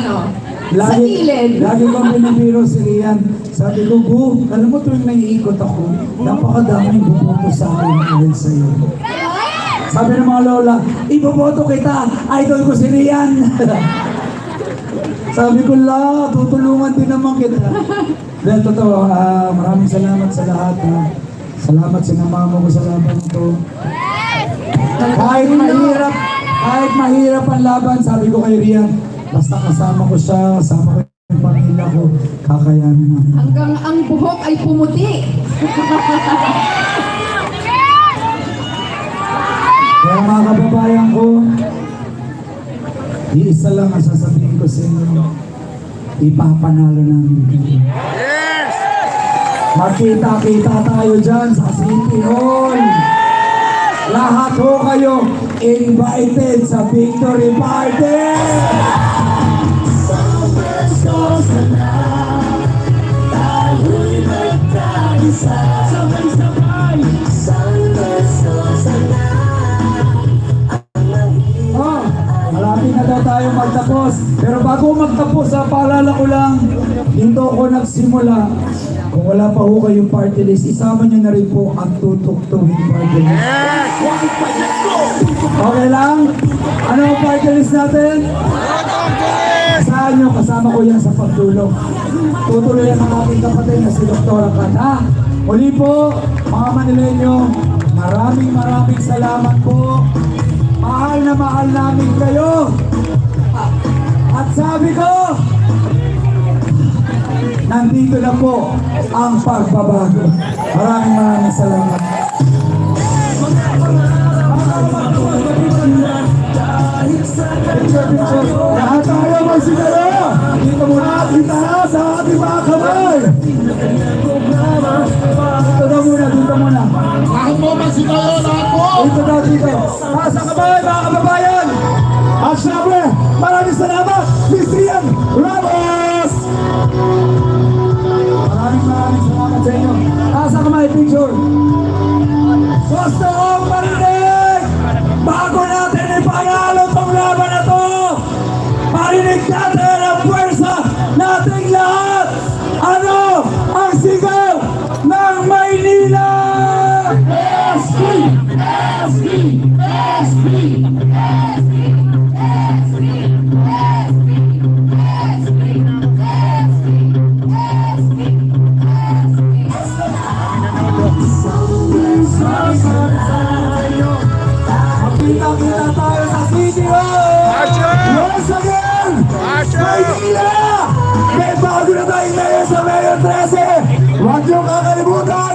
Speaker 10: sa gilid.
Speaker 2: Lagi kong pinipiro si Rian. Sabi ko, Bu, alam mo tuwing naiikot ako, napakadaming buboto sa akin dahil sa'yo. Sabi ng mga lola, iboboto kita, idol ko si Rian. Sabi ko, la, tutulungan din naman kita. Dahil totoo, maraming salamat sa lahat. Salamat sa namama ko sa laban ito. Kahit mahirap ang laban, sabi ko kay Rian, basta kasama ko siya, kasama ko yung pamilya ko, kakayanin namin.
Speaker 10: Hanggang ang buhok ay pumuti.
Speaker 2: Kaya mga kababayan ko, isa lang ang sasabihin ko sa inyo, ipapanalo namin kayo. Magkita-kita tayo dyan sa City Hall. Lahat ho kayo invited sa Victory Party! Oh, malapit na daw tayo magtapos. Pero bago magtapos, paalala ko lang, dito ako nagsimula. Kung wala pa ho kayong party list, isama nyo na rin po ang tutok-tuwing party list. Okay lang? Ano ang party list natin? Saan nyo? Kasama ko yan sa pagtulong. Tutuloy ang aking kapatid na si Dr. Kat. Muli po, mga Manileño, maraming salamat po. Mahal na mahal namin kayo. At sabi ko, nandito na po ang pagbabago. Maraming salamat. Picture. Lahat tayo magsigaro. Dito muna at itaas sa ating mga kamay. Dito muna.
Speaker 8: Lahat mo magsigaro, lahat mo!
Speaker 2: Dito. Taas ang kamay, mga kababayan. At syempre, maraming salamat, Miss Rian Ramos. Maraming salamat sa inyo. Taas ang kamay, picture. Gusto kong marinig! Bago natin ipanalo tong laban na to, marinig natin ang pwersa nating lahat! Ano ang sigaw ng Maynila? SP! SP! SP! Kita tayo sa City Hall! Once again! Maynila! May bago na tayong mayor sa Mayor 13! Huwag niyong kakalimutan!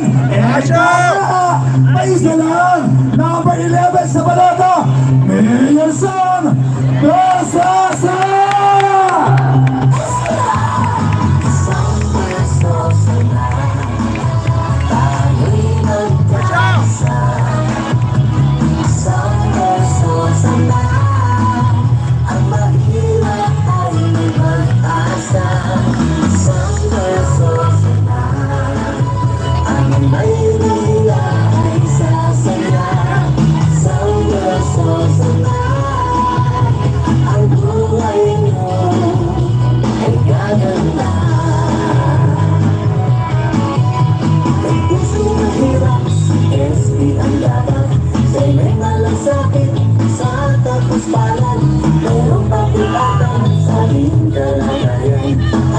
Speaker 2: May isa lang! Number 11 sa balota! Mayor Sam Rosasa!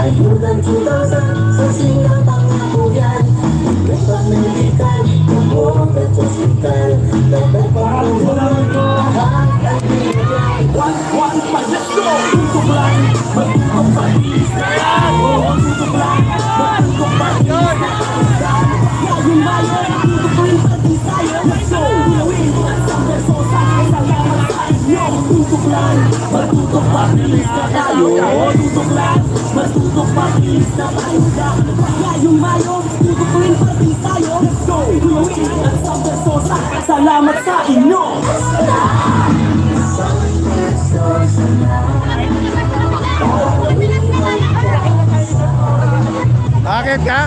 Speaker 7: Ayudan 2,000 sa silang pangako yan. Ito medical, gamot at hospital. Dapat pangalaman ko lahat ang binigay. One, let's go! Tutok lang, magtutok patis na yan. Tutok lang, magtutok patis na yan. Yung bayan, tutok ko yung patis tayo. Let's go! Gulawin mo ang isang bersosa. Salamat sa inyo. Tutok lang, magtutok patis na tayo. Tutok lang, magtutok patis na tayo. Ngayong Mayo, tutok ko yung patis tayo. Let's go! Gulawin mo ang isang bersosa. Salamat sa inyo.
Speaker 1: Bakit ka?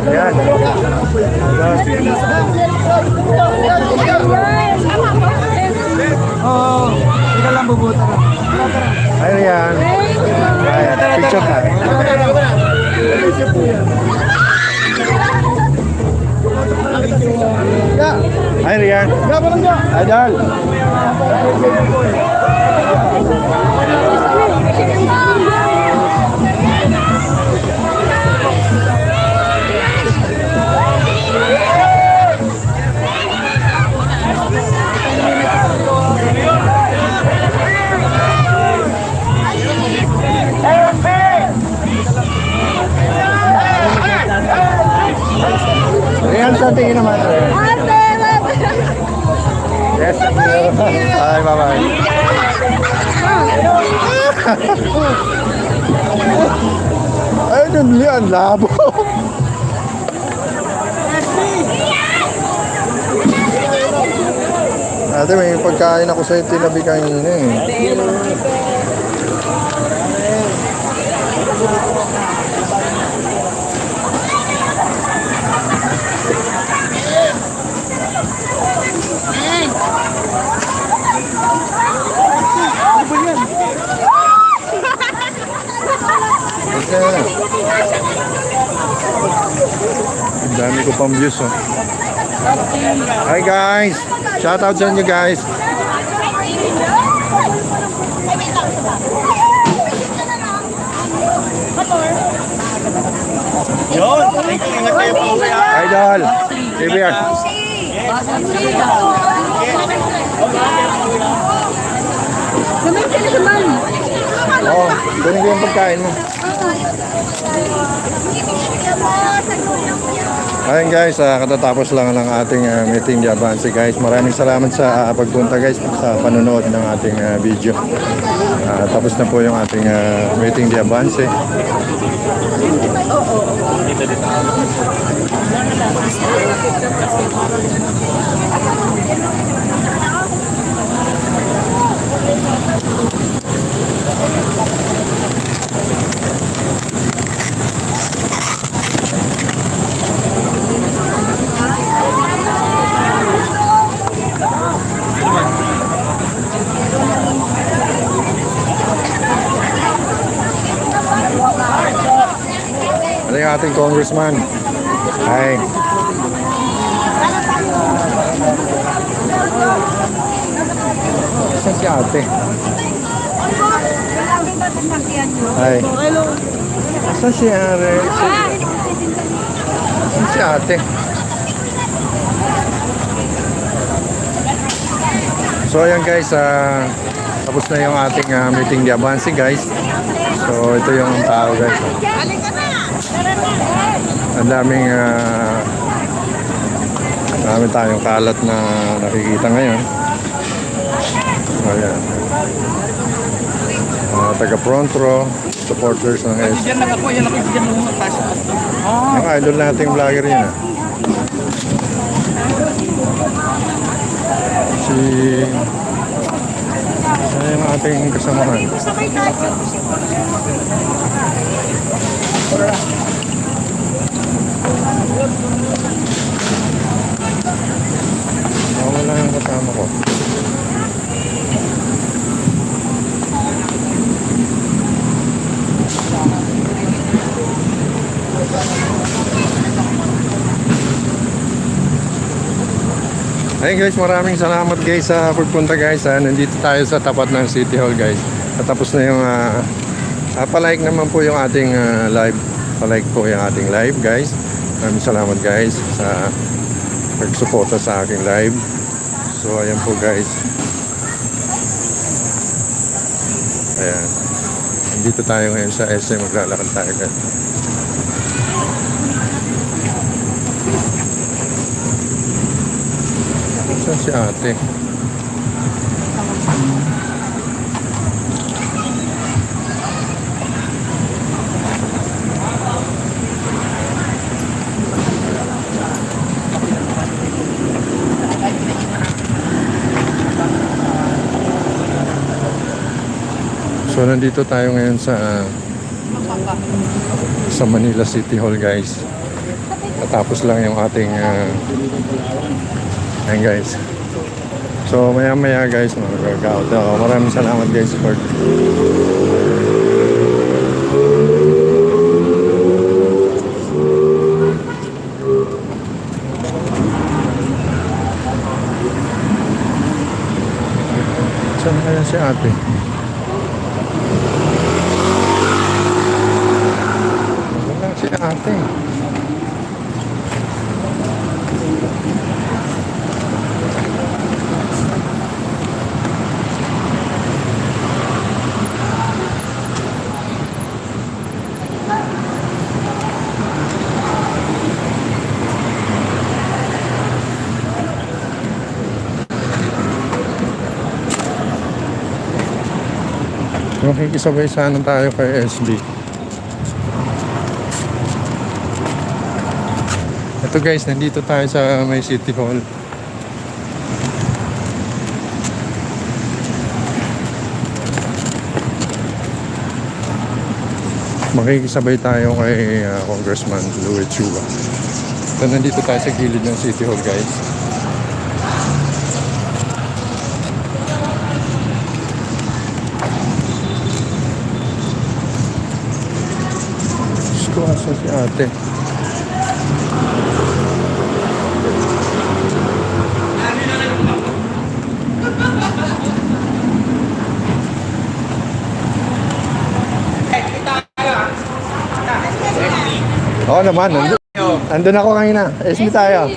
Speaker 1: Yan.
Speaker 2: Oo, ikaw lang bubuta na.
Speaker 1: Ayun yan. Ayan, picture ka. Hi, Rian. Idol. Rian, sa tingin naman. Yes. Bye, bye-bye. Ay, dun yan, labo. Ate, may pagkain ako sa'yo, tinabi kanina eh. Ang dami ko pang views, oh. Hi guys! Shout out sa inyo guys! Idol! TVR! Oh, kunin ko yung pagkain mo. Ayun guys, katatapos lang ng ating meeting di Avance guys. Maraming salamat sa pagpunta guys sa panonood ng ating video. Tapos na po yung ating meeting di Avance. Ano yung ating congressman? Hi. Saan si ate? Hi. Saan si ate? Saan si ate? So ayan guys, tapos na yung ating meeting di Avance guys. So ito yung tao guys. Ang daming marami tayong kalat na nakikita ngayon. So ayan. Taga front row, supporters ng S. Ang idol nating vlogger yun ah. Saan yung ating kasamahan? Wala yung kasama ko. Hey guys, maraming salamat guys sa pagpunta guys. Nandito tayo sa tapat ng City Hall guys. Tapos na yung palike naman po yung ating live. Palike po yung ating live guys. Maraming salamat guys sa pagsuporta sa aking live. So ayan po guys. Ayan. Nandito tayo ngayon sa SM. Maglalakad tayo guys. Saan si ate? So nandito tayo ngayon sa Manila City Hall guys. Natapos lang yung ating ayan guys. So maya maya guys mag-workout. Maraming salamat guys for ate. Wala si ate. Makikisabay sana tayo kay SB. Ito guys, nandito tayo sa may City Hall. Makikisabay tayo kay Congressman Louie Chua. So nandito tayo sa gilid ng City Hall guys. Asa si ate. Oo naman, andun ako kanina. SB tayo.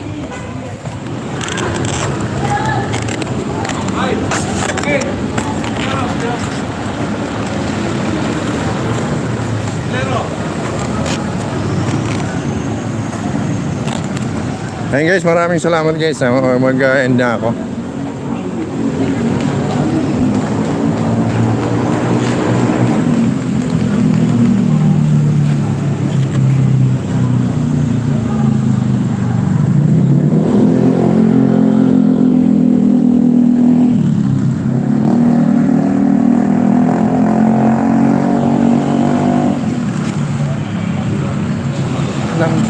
Speaker 1: Ayun guys, maraming salamat guys. Mag-end na ako.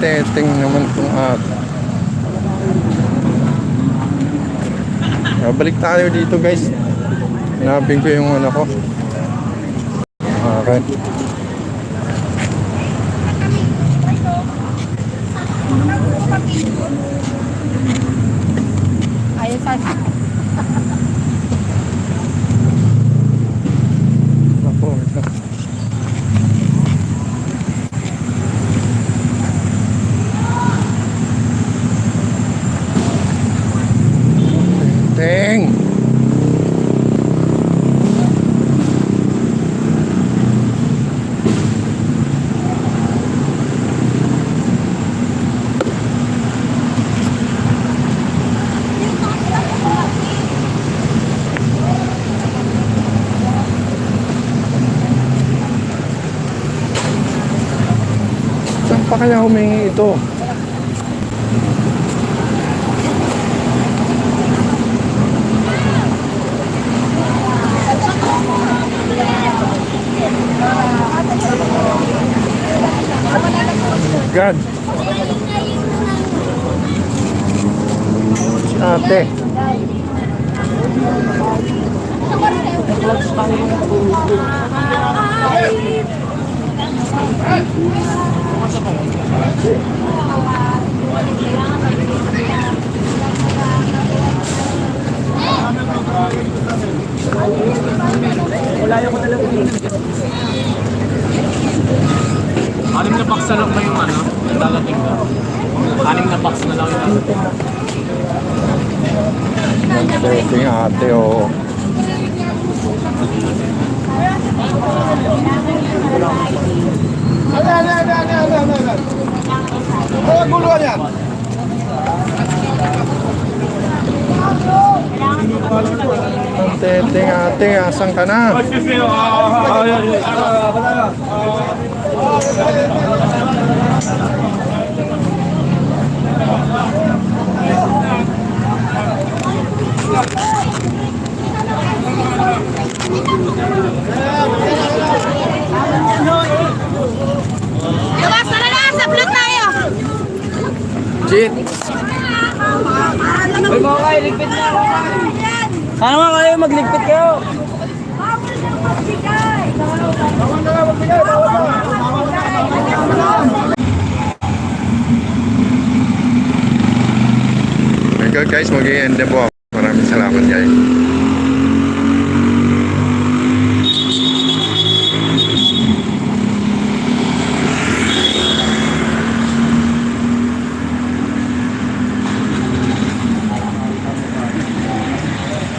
Speaker 1: Teteng naman itong ate. Balik tayo dito guys. Hanapin ko yung ano ko. Okay.
Speaker 9: Ayos sa
Speaker 1: Ako, ito. Teng. Saan pa kaya humingi ito? God. Si ate.
Speaker 3: Anim na box na lang ba yung ano? Yung dalating ka? Anim na box na lang yung
Speaker 1: Nag-surfing ate o. Ang teteng ate, asan ka na?
Speaker 9: Labas na lang! Sa vlog tayo!
Speaker 1: Cheat!
Speaker 7: Ay mga kayo, ligpit na ako. Sana mga kayo, magligpit kayo.
Speaker 1: Okay guys, mag-i-end na po ako.